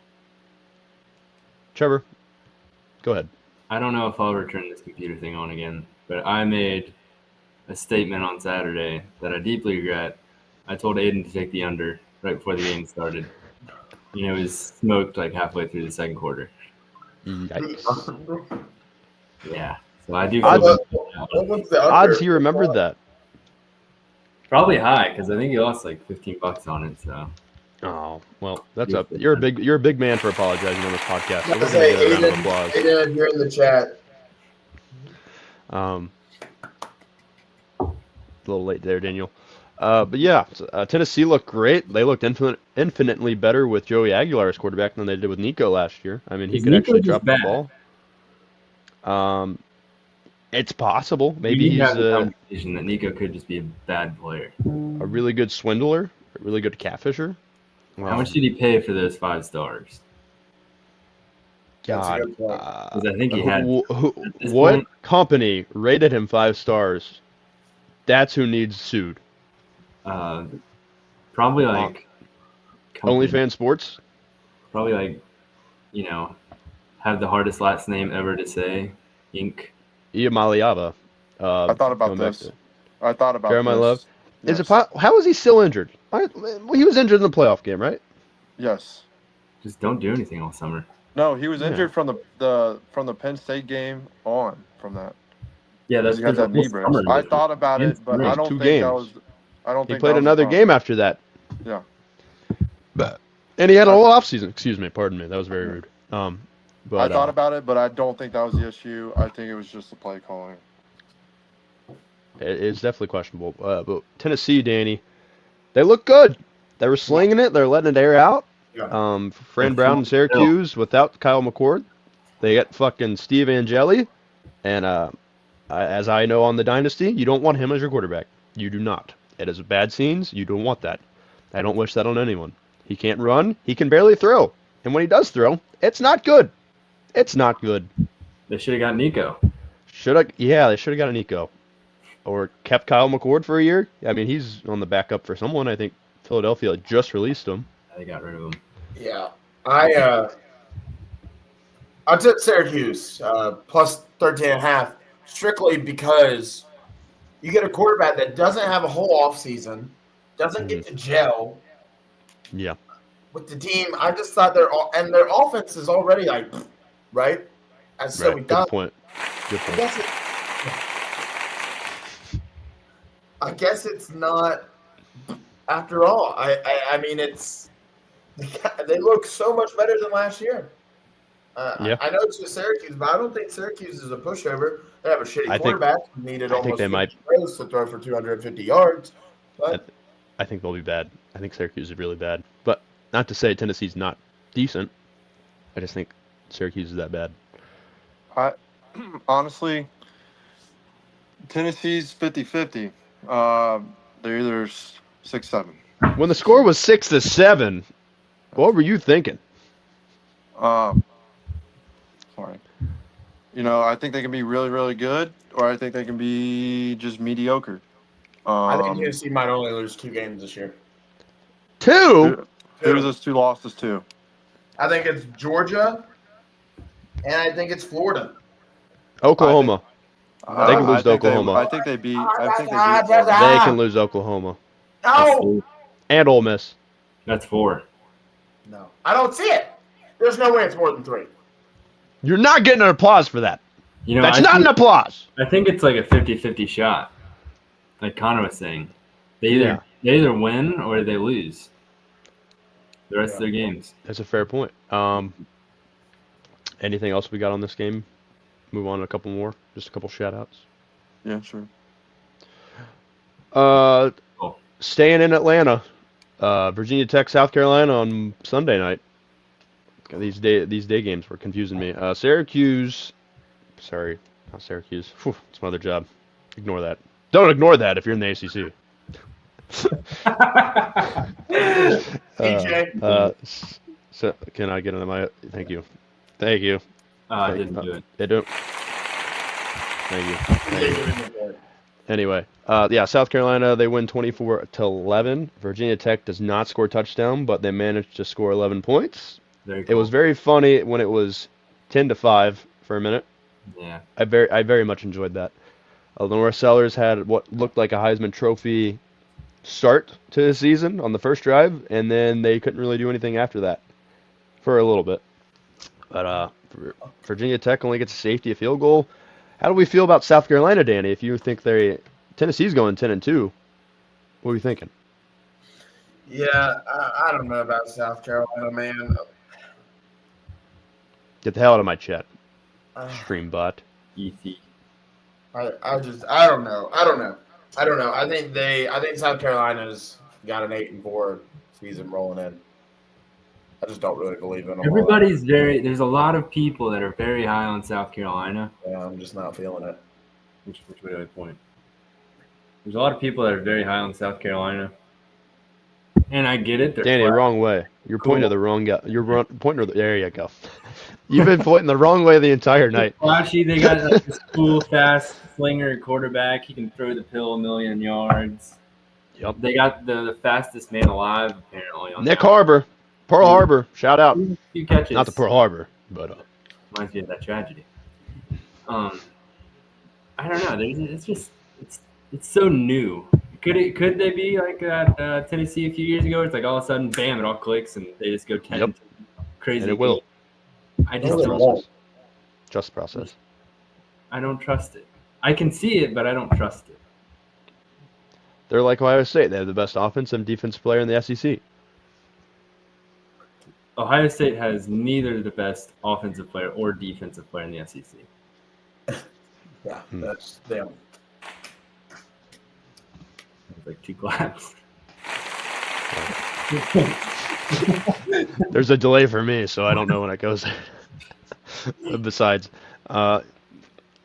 Trevor. Go ahead. I don't know if I'll ever turn this computer thing on again, but I made a statement on Saturday that I deeply regret. I told Aiden to take the under right before the game started. You know, he was smoked like halfway through the second quarter. Yikes. Yeah. So I do Odds- feel What was the under? Odds he remembered that. probably high because I think he lost like $15 on it. So Oh well, that's up. You're a big man for apologizing on this podcast. So I we're was gonna say, give a round of Aiden, applause. Aiden, you're in the chat. A little late there, Daniel. But yeah, Tennessee looked great. They looked infinitely better with Joey Aguilar as quarterback than they did with Nico last year. I mean, he Is could Nico actually just drop the bad? ball. It's possible. Maybe we he's have the a conversation that Nico could just be a bad player. really good swindler, a really good catfisher. How much did he pay for those 5 stars? That's a God, good point. Because I think he had. at this what point- company rated him 5 stars? That's who needs sued. Probably like company- OnlyFans Sports. Probably like, you know, have the hardest last name ever to say, Inc. Iamaliava. I thought about going back this. to- I thought about Jeremiah this. Love? Is it Yes. how is he still injured? Well, he was injured in the playoff game, right? Yes. Just don't do anything all summer. No, he was Yeah. injured from the Penn State game on from that. Yeah, that's He had that knee brace. I thought about it, but I don't Two think that games. was. I don't He think played that was another the game after that. Yeah. And he had a whole offseason. Excuse me, pardon me. That was very rude. I But thought about it, but I don't think that was the issue. I think it was just the play calling. it's definitely questionable. But Tennessee, Danny, they look good. They were slinging it. They're letting it air out. Yeah. Fran Brown and Syracuse without Kyle McCord. They got fucking Steve Angeli. And as I know on the Dynasty, you don't want him as your quarterback. You do not. It is bad scenes. You don't want that. I don't wish that on anyone. He can't run. He can barely throw. And when he does throw, it's not good. It's not good. They should have got Nico. They should have got a Nico. Or kept Kyle McCord for a year. I mean, he's on the backup for someone. I think Philadelphia just released him. They got rid of him. Yeah, I took Syracuse plus 13.5 strictly because you get a quarterback that doesn't have a whole offseason, doesn't get to gel Yeah. with the team. I just thought their offense is already like right. And so Right. we Good got point. Good point. that's it. I guess it's not. After all, I mean, it's they look so much better than last year. Yeah. I know it's just Syracuse, but I don't think Syracuse is a pushover. They have a shitty I think- quarterback who needed I think almost they 50 might- throws to throw for 250 yards. But I think they'll be bad. I think Syracuse is really bad. But not to say Tennessee's not decent. I just think Syracuse is that bad. Honestly, Tennessee's 50-50. They're either 6-7. When the score was 6-7, what were you thinking? Sorry. I think they can be really, really good, or I think they can be just mediocre. I think Tennessee might only lose 2 games this year. 2? Who are those 2 losses to? I think it's Georgia, and I think it's Florida. Oklahoma. They can lose to Oklahoma. I think they beat. They can lose Oklahoma. No, And Ole Miss. That's 4. no, I don't see it. There's no way it's more than 3. You're not getting an applause for that. You know, That's I not think, an applause. I think it's like a 50-50 shot. Like Connor was saying. They either win or they lose the rest of their games. That's a fair point. Anything else we got on this game? Move on to a couple more. Just a couple shout-outs. Yeah, sure. Staying in Atlanta. Virginia Tech, South Carolina on Sunday night. These day games were confusing me. Syracuse. Sorry, not Syracuse. Whew, it's my other job. Ignore that. Don't ignore that if you're in the ACC. TJ. So can I get into my? Thank you. Thank you. I didn't do it. They don't. Thank you. Anyway, South Carolina, they win 24-11. Virginia Tech does not score a touchdown, but they managed to score 11 points. Very It cool. was very funny when it was 10-5 for a minute. Yeah. I very much enjoyed that. Lenora Sellers had what looked like a Heisman Trophy start to the season on the first drive, and then they couldn't really do anything after that for a little bit. But Virginia Tech only gets a safety, a field goal. How do we feel about South Carolina, Danny? If you think Tennessee's going 10-2, what are you thinking? Yeah, I don't know about South Carolina, man. Get the hell out of my chat, Uh, stream bot. EC. I don't know. I think South Carolina's got an 8-4 season rolling in. I just don't really believe in them. There's a lot of people that are very high on South Carolina. Yeah, I'm just not feeling it. Which way do I point? There's a lot of people that are very high on South Carolina. And I get it. They're Danny, flat. wrong way. You're Cool. pointing to the wrong guy. Pointing to there you go. You've been pointing the wrong way the entire night. Flashy, they got like, this cool, fast slinger quarterback. He can throw the pill 1,000,000 yards. Yep. They got the fastest man alive, apparently. On Nick that. Harbor, Pearl Harbor, shout out. Few catches. Not the Pearl Harbor, but Reminds me of that tragedy. I don't know. It's so new. Could they be like at Tennessee a few years ago? It's like all of a sudden, bam, it all clicks and they just go 10. Yep. Crazy. and it will. I No, just it don't. won't. Just process. I don't trust it. I can see it, but I don't trust it. They're like Ohio State. They have the best offensive and defensive player in the SEC. Ohio State has neither the best offensive player or defensive player in the SEC. Yeah, that's them. It's like 2 claps. There's a delay for me, so I don't know when it goes. Besides,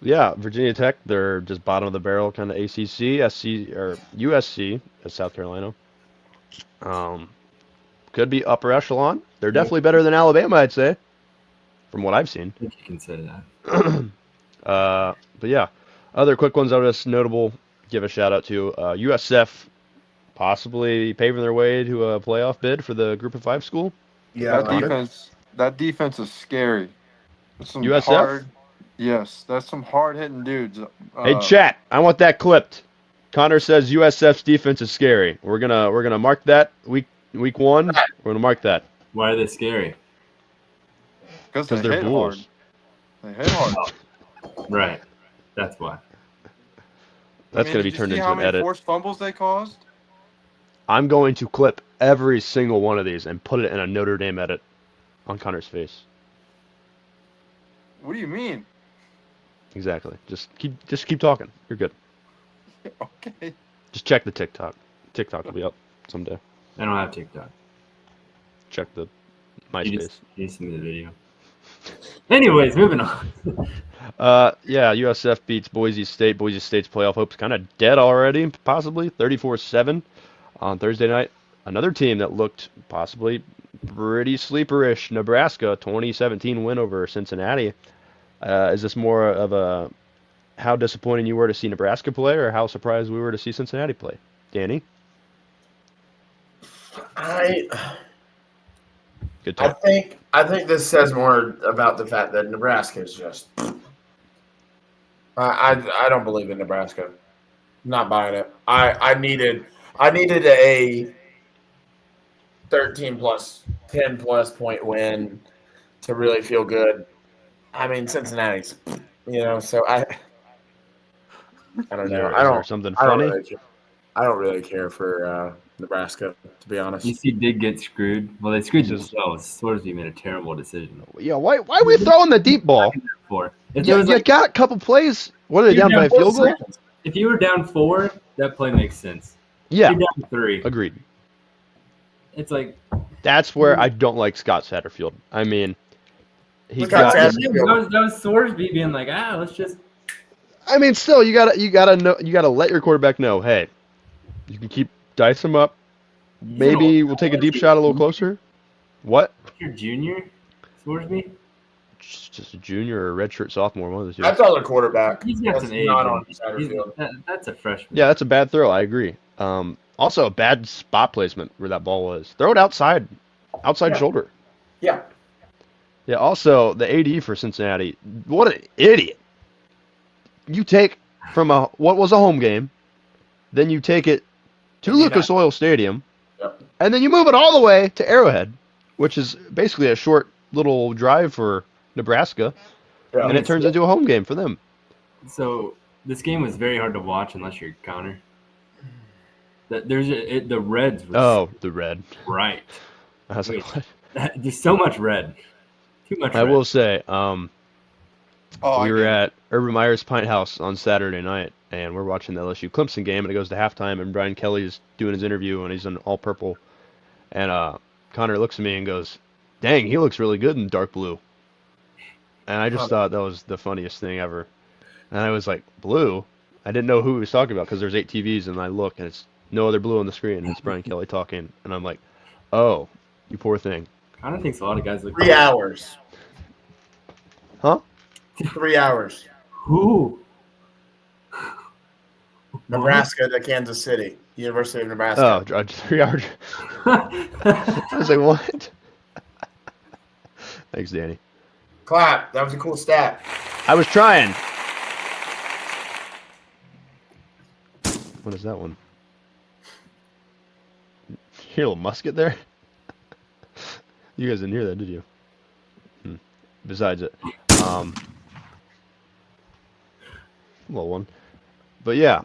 Virginia Tech, they're just bottom of the barrel kind of ACC, SC, or USC, as South Carolina. Could be upper echelon. They're definitely better than Alabama, I'd say, from what I've seen. I think you can say that. But yeah, other quick ones that are just notable. Give a shout out to USF, possibly paving their way to a playoff bid for the Group of 5 school. Yeah, That defense is scary. That's some USF? That's some hard-hitting dudes. Hey, chat, I want that clipped. Connor says USF's defense is scary. We're gonna mark that week 1. We're gonna mark that Why are they scary? because because they they're hit hard. bulls. They hit hard. Right. That's why. That's going to be turned into how an many edit. forced fumbles they caused? I'm going to clip every single one of these and put it in a Notre Dame edit on Connor's face. What do you mean? Exactly. Just keep talking. You're good. Okay. Just check the TikTok. TikTok will be up someday. I don't have TikTok. Check the You MySpace. just send me the video. Anyways, moving on. Yeah, USF beats Boise State. Boise State's playoff hopes kind of dead already, possibly 34-7 on Thursday night. Another team that looked possibly pretty sleeperish, Nebraska, 2017 win over Cincinnati. Is this more of a how disappointing you were to see Nebraska play, or how surprised we were to see Cincinnati play? Danny, good I talk. think this says more about the fact that Nebraska is just. I don't believe in Nebraska. I'm not buying it. I needed a 13 plus 10 plus point win to really feel good. I mean Cincinnati's, so I don't know. Is there something funny? I don't really care for Nebraska, to be honest. UC did get screwed. Well, they screwed themselves. Swordsby made a terrible decision. Yeah, why are we throwing the deep ball? If You got a couple plays. What are they down by a field goal? If you were down 4, that play makes sense. Yeah, If you're down 3. agreed. It's like That's where I don't like Scott Satterfield. I mean, he's Scott got. Satterfield. that was Swordsby being like, let's just. I mean, still, you gotta let your quarterback know, hey, you can keep dice him up. Maybe we'll take a deep shot a little closer. What? Your junior, Swordsby. Just a junior or a redshirt sophomore, one of the two. That's all the quarterback. He's got That's some age. not on He's- Satterfield. That's a freshman. Yeah, that's a bad throw. I agree. Also a bad spot placement where that ball was. Throw it outside Yeah. shoulder. Yeah. Yeah. Also, the AD for Cincinnati. What an idiot! You take from what was a home game, then you take it to Lucas Oil Stadium, Yep. and then you move it all the way to Arrowhead, which is basically a short little drive for Nebraska, Yeah. and it turns into a home game for them. So this game was very hard to watch unless you're Connor. The Reds were Oh, the red. bright. I was like, Wait. what? There's so much red. Too much I red. will say, Oh, we were at Urban Meyer's Pint House on Saturday night, and we're watching the LSU Clemson game, and it goes to halftime, and Brian Kelly's doing his interview, and he's in all purple, and Connor looks at me and goes, "Dang, he looks really good in dark blue," and I just thought that was the funniest thing ever, and I was like, "Blue?" I didn't know who he was talking about because there's 8 TVs, and I look, and it's no other blue on the screen, and it's Brian Kelly talking, and I'm like, "Oh, you poor thing." Connor thinks a lot of guys look 3 hours. Huh? 3 hours. Who? Nebraska to Kansas City. University of Nebraska. Oh, 3 hours. I was like, what? Thanks, Danny. Clap. That was a cool stat. I was trying. What is that one? You hear a little musket there? You guys didn't hear that, did you? Besides it. Little one. But yeah,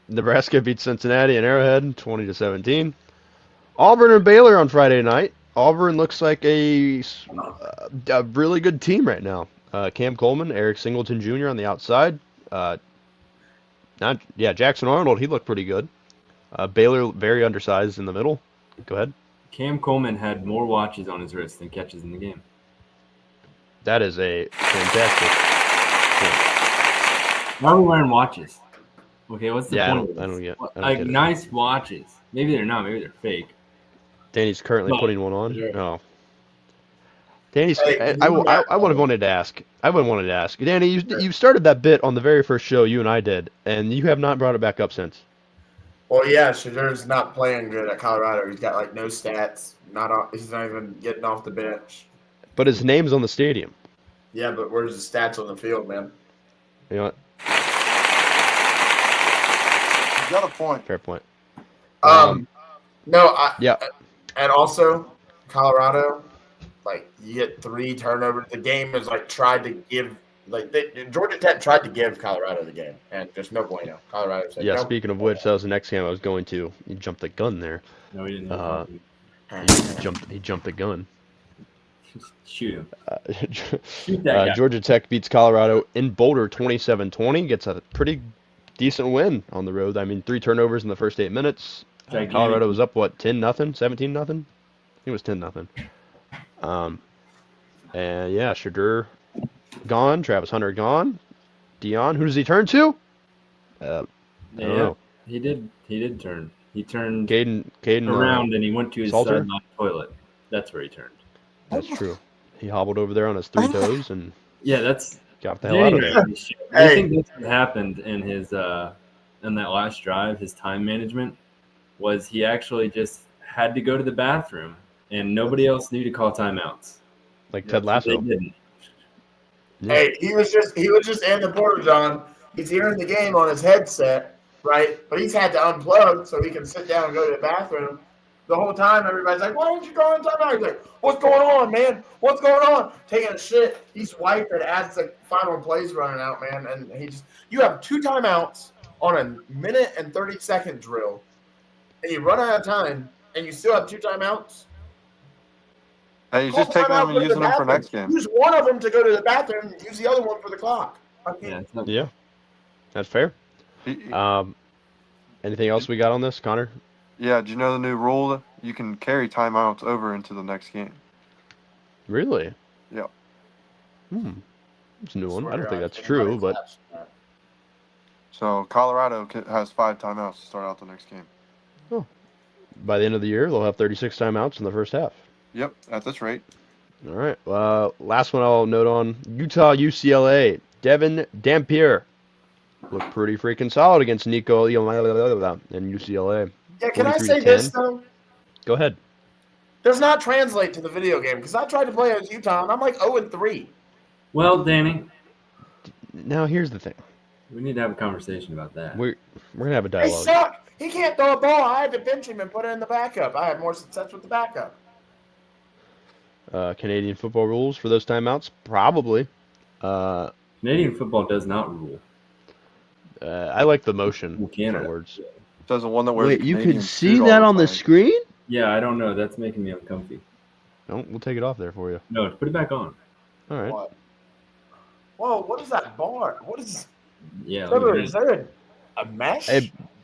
Nebraska beat Cincinnati and Arrowhead 20-17. Auburn and Baylor on Friday night. Auburn looks like a really good team right now. Cam Coleman, Eric Singleton Jr. on the outside. Jackson Arnold, he looked pretty good. Baylor very undersized in the middle. Go ahead. Cam Coleman had more watches on his wrist than catches in the game. That is a fantastic point. Why are we wearing watches? Okay, what's the Yeah, point? of I don't this? get- I don't Like get it. nice watches. Maybe they're not. Maybe they're fake. Danny's currently No. putting one on. Yeah. Oh. Danny's. Hey, I would have wanted to ask. Danny, you started that bit on the very first show you and I did, and you have not brought it back up since. Well, yeah, Shadur's not playing good at Colorado. He's got like no stats. He's not even getting off the bench. But his name's on the stadium. Yeah, but where's the stats on the field, man? You know what? You got a point. Fair point. No, Yeah. and also Colorado, like you get 3 turnovers. The game is like tried to give Georgia Tech tried to give Colorado the game, and just no bueno. Colorado said, Yeah, "Nope." speaking of which, that was the next game I was going to. You jumped the gun there. No, we didn't. He jumped the gun. Shoot him. Shoot that guy. Georgia Tech beats Colorado in Boulder 27-20. Gets a pretty decent win on the road. I mean, 3 turnovers in the first 8 minutes. Gigantic. Colorado was up, 10-0, 17-0? I think it was 10-0. And yeah, Shadur gone. Travis Hunter gone. Dion, who does he turn to? I don't know. He did turn. He turned Caden around and he went to his Salter? sideline toilet. That's where he turned. That's true. He hobbled over there on his 3 toes and Yeah, that's got the hell out of there. I think that's what happened in his in that last drive. His time management was he actually just had to go to the bathroom, and nobody else knew to call timeouts. Like Ted Lasso. They didn't. Hey, he was just in the porta john. He's hearing the game on his headset, right? But he's had to unplug so he can sit down and go to the bathroom. The whole time, everybody's like, "Why don't you go in timeout?" He's like, "What's going on, man? What's going on?" Taking a shit. He's wiping as the final play's running out, man. And you have 2 timeouts on a 1:30 drill, and you run out of time, and you still have 2 timeouts. Hey, he's just taking them and using them for next game. Use one of them to go to the bathroom, and use the other one for the clock. I mean, Yeah, it's not- Yeah, that's fair. Anything else we got on this, Connor? Yeah, do you know the new rule? You can carry timeouts over into the next game. Really? Yep. It's a new one. swear I don't to think God, that's true, anybody but claps for that. So Colorado has 5 timeouts to start out the next game. by the end of the year, they'll have 36 timeouts in the first half. Yep, at this rate. All right. Last one I'll note on Utah UCLA. Devin Dampier looked pretty freaking solid against Nico and UCLA. Yeah, can I say 43-10. this though? Go ahead. Does not translate to the video game because I tried to play as Utah and I'm like 0-3. Well, Danny, Now here's the thing. we need to have a conversation about that. We're gonna have a They dialogue. suck. He can't throw a ball. I had to bench him and put it in the backup. I had more success with the backup. Canadian football rules for those timeouts? Probably. Canadian football does not rule. I like the motion Well, Canada. forwards. Does the one that wears Wait, a you Canadian can suit see all that on the time. screen? Yeah, I don't know. That's making me uncomfy. No, we'll take it off there for you. No, put it back on. All right. What? Whoa, what is that bar? What is Yeah. Trevor, is there a mesh?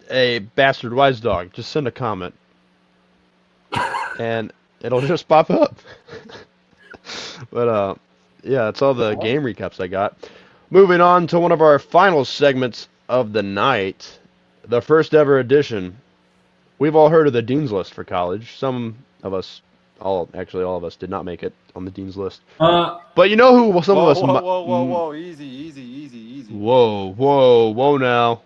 Hey, bastard wise dog, just send a comment. And it'll just pop up. But yeah, that's all the game recaps I got. Moving on to one of our final segments of the night, the first ever edition. We've all heard of the Dean's List for college. Some of us, all of us, did not make it on the Dean's List. But you know who some of us? Whoa. Easy. Whoa now.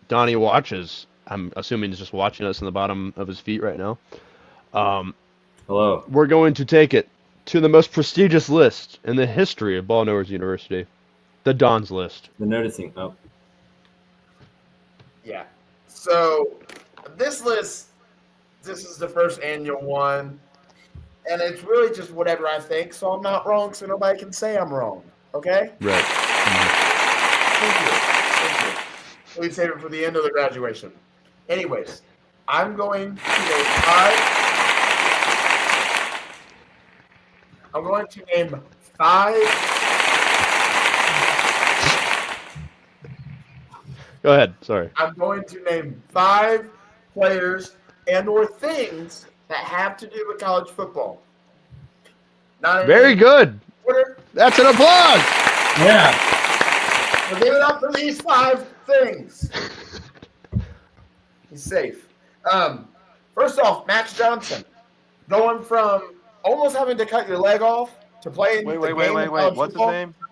Donnie watches. I'm assuming he's just watching us in the bottom of his feet right now. Hello. We're going to take it to the most prestigious list in the history of Ball Knowers University, the Don's List. The noticing. Oh. Yeah. So this list, this is the first annual one, and it's really just whatever I think. So I'm not wrong, so nobody can say I'm wrong. Okay? Right. Thank you. Please save it for the end of the graduation. Anyways, I'm going to name 5. I'm going to name 5. Go ahead. Sorry. I'm going to name 5 players and/or things that have to do with college football. Not Very good. Twitter. That's an applause. Yeah. So give it up for these 5 things. He's safe. First off, Max Johnson, going from almost having to cut your leg off to playing. Wait. What's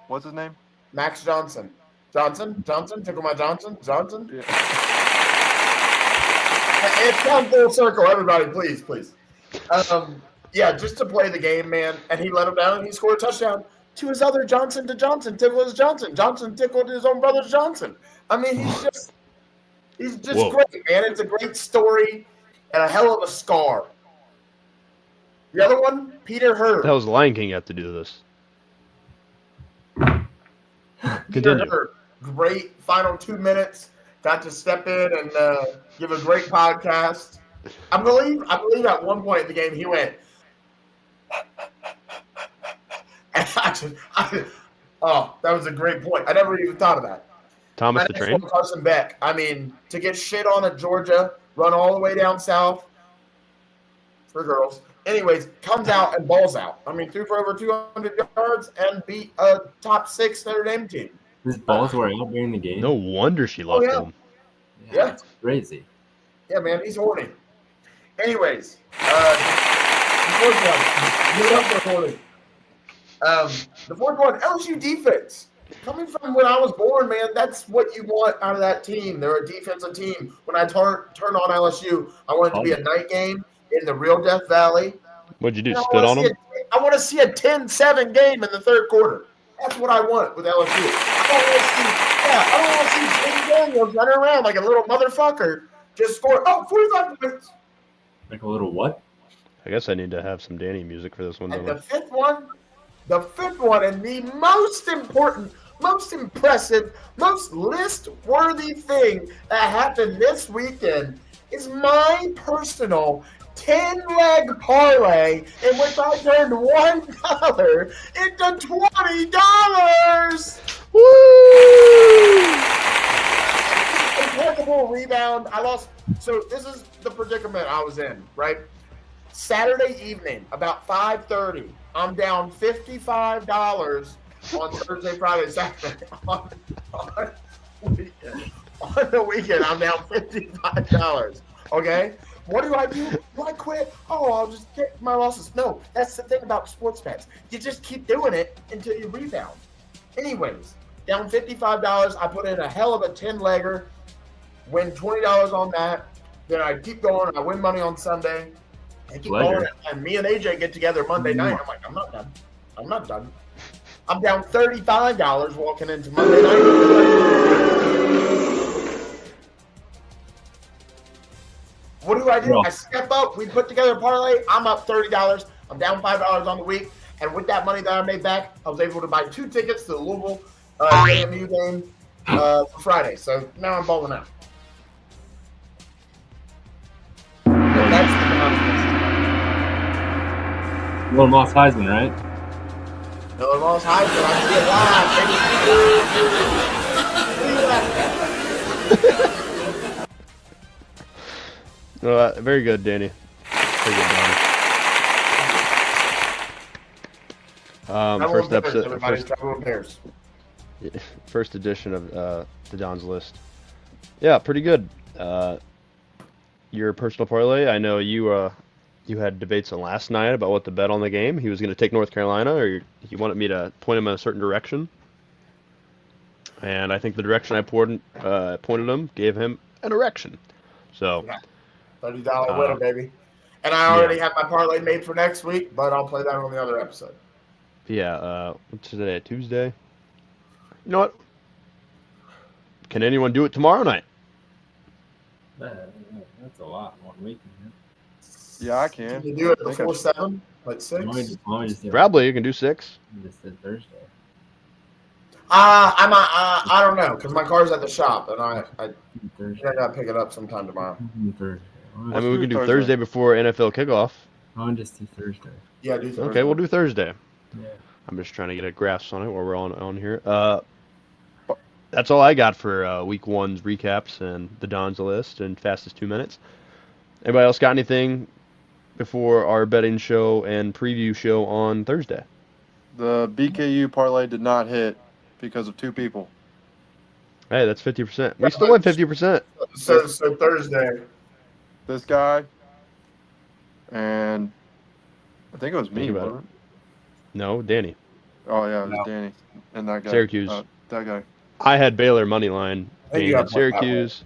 What's his name? Max Johnson. Johnson. Tickle my Johnson. Yeah. It's come full circle, everybody. Please. Yeah, just to play the game, man. And he let him down, and he scored a touchdown to his other Johnson to Johnson. Tickled his Johnson. Johnson tickled his own brother Johnson. I mean, he's just Whoa. great, man. It's a great story and a hell of a scar. The other one, Peter Hurd. What the hell's Lion King have to do with this? Continue. her great final 2 minutes. Got to step in and give a great podcast. I believe at one point in the game he went. And oh, that was a great point. I never even thought of that. Thomas My the next Train. one, Carson Beck. I mean, to get shit on at Georgia, run all the way down south for girls. Anyways, comes out and balls out. I mean, threw for over 200 yards and beat a top 6 Notre Dame team. His balls were out during the game. No wonder she left yeah. him. Yeah. That's crazy. Yeah, man, he's horny. Anyways, the fourth one. You're up for horny. The fourth one, LSU defense. Coming from when I was born, man, that's what you want out of that team. They're a defensive team. When I turn on LSU, I want it to be a night game in the real Death Valley. What'd you do? And Spit on him? I want to see a 10-7 game in the third quarter. That's what I want with LSU. I don't want to see James Daniels running around like a little motherfucker just score 45 points. Like a little what? I guess I need to have some Danny music for this one. And Don't the fifth one, and the most important, most impressive, most list-worthy thing that happened this weekend is my personal 10-leg parlay in which I turned $1 into $20. Woo! Impeccable rebound. I lost. So this is the predicament I was in, right? Saturday evening, about 5:30, I'm down $55 on Thursday, Friday, Saturday. On the weekend, I'm down $55. Okay? What do? Do I quit? Oh, I'll just get my losses. No, that's the thing about sports bets. You just keep doing it until you rebound. Anyways, down $55. I put in a hell of a 10-legger, win $20 on that. Then I keep going. I win money on Sunday. I keep going. And me and AJ get together Monday night. I'm like, I'm not done. I'm not done. I'm down $35 walking into Monday night. What do? I step up. We put together a parlay. I'm up $30. I'm down $5 on the week. And with that money that I made back, I was able to buy 2 tickets to the Louisville AMU game for Friday. So now I'm balling out. And that's the Little Moss Heisman, right? Miller Moss Heisman. I see it live, baby. No, very good, Danny. Very good, Danny. First episode, first edition of the Don's List. Yeah, pretty good. Your personal parlay. I know you had debates on last night about what to bet on the game. He was going to take North Carolina, or he wanted me to point him in a certain direction. And I think the direction I pointed him gave him an erection. So. Yeah. $30 winner, baby. And I already have my parlay made for next week, but I'll play that on the other episode. Yeah, what's today? Tuesday? You know what? Can anyone do it tomorrow night? That's a lot. 1 week. Yeah, I can. Can you do it before 7? Like 6? Probably. You can do 6. Just did Thursday. I don't know, because my car's at the shop, and I gotta pick it up sometime tomorrow. Thursday. I mean, we can do Thursday before NFL kickoff. I'll just do Thursday. Yeah, do Thursday. Okay, we'll do Thursday. Yeah. I'm just trying to get a grasp on it while we're on here. That's all I got for week 1's recaps and the Don's List and fastest 2 minutes. Anybody else got anything before our betting show and preview show on Thursday? The BKU parlay did not hit because of 2 people. Hey, that's 50%. We still won 50%. So Thursday. This guy and I think it was me. Wasn't it? No, Danny. Oh yeah, it was Danny and that guy. Syracuse. That guy. I had Baylor money line. I think Danny you had got Syracuse.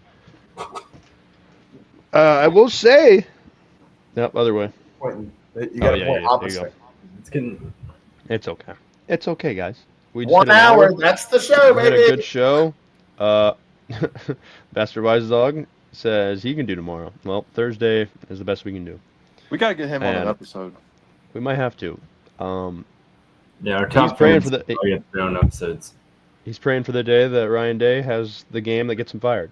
I will say. Nope, other way. You got to point opposite. There you It's getting. It's okay. It's okay, guys. We just 1 hit an hour. That's the show, We had a baby. good show. Bastard Wise Dog says he can do tomorrow. Well, Thursday is the best we can do. We gotta get him on an And- episode. We might have to. Yeah, our top praying fans for the- probably have their own episodes. He's praying for the day that Ryan Day has the game that gets him fired,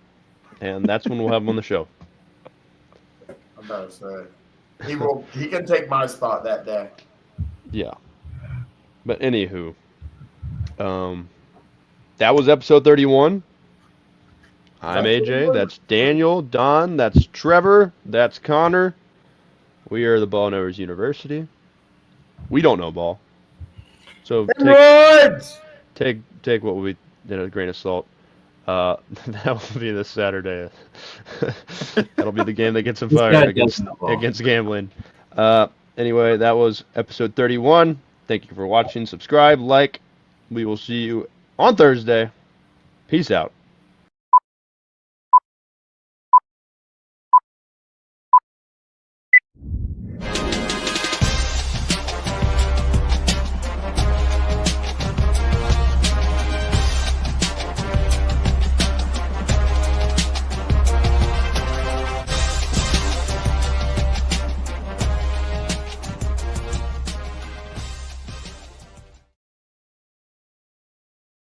and that's when we'll have him on the show. I'm about to say he will. He can take my spot that day. Yeah. But anywho, that was episode 31. I'm AJ. That's Daniel. Don. That's Trevor. That's Connor. We are the Ball Knowers University. We don't know ball, so take what we did with a grain of salt. That will be this Saturday. That'll be the game that gets him fired against gambling. Anyway, that was episode 31. Thank you for watching. Subscribe, like. We will see you on Thursday. Peace out.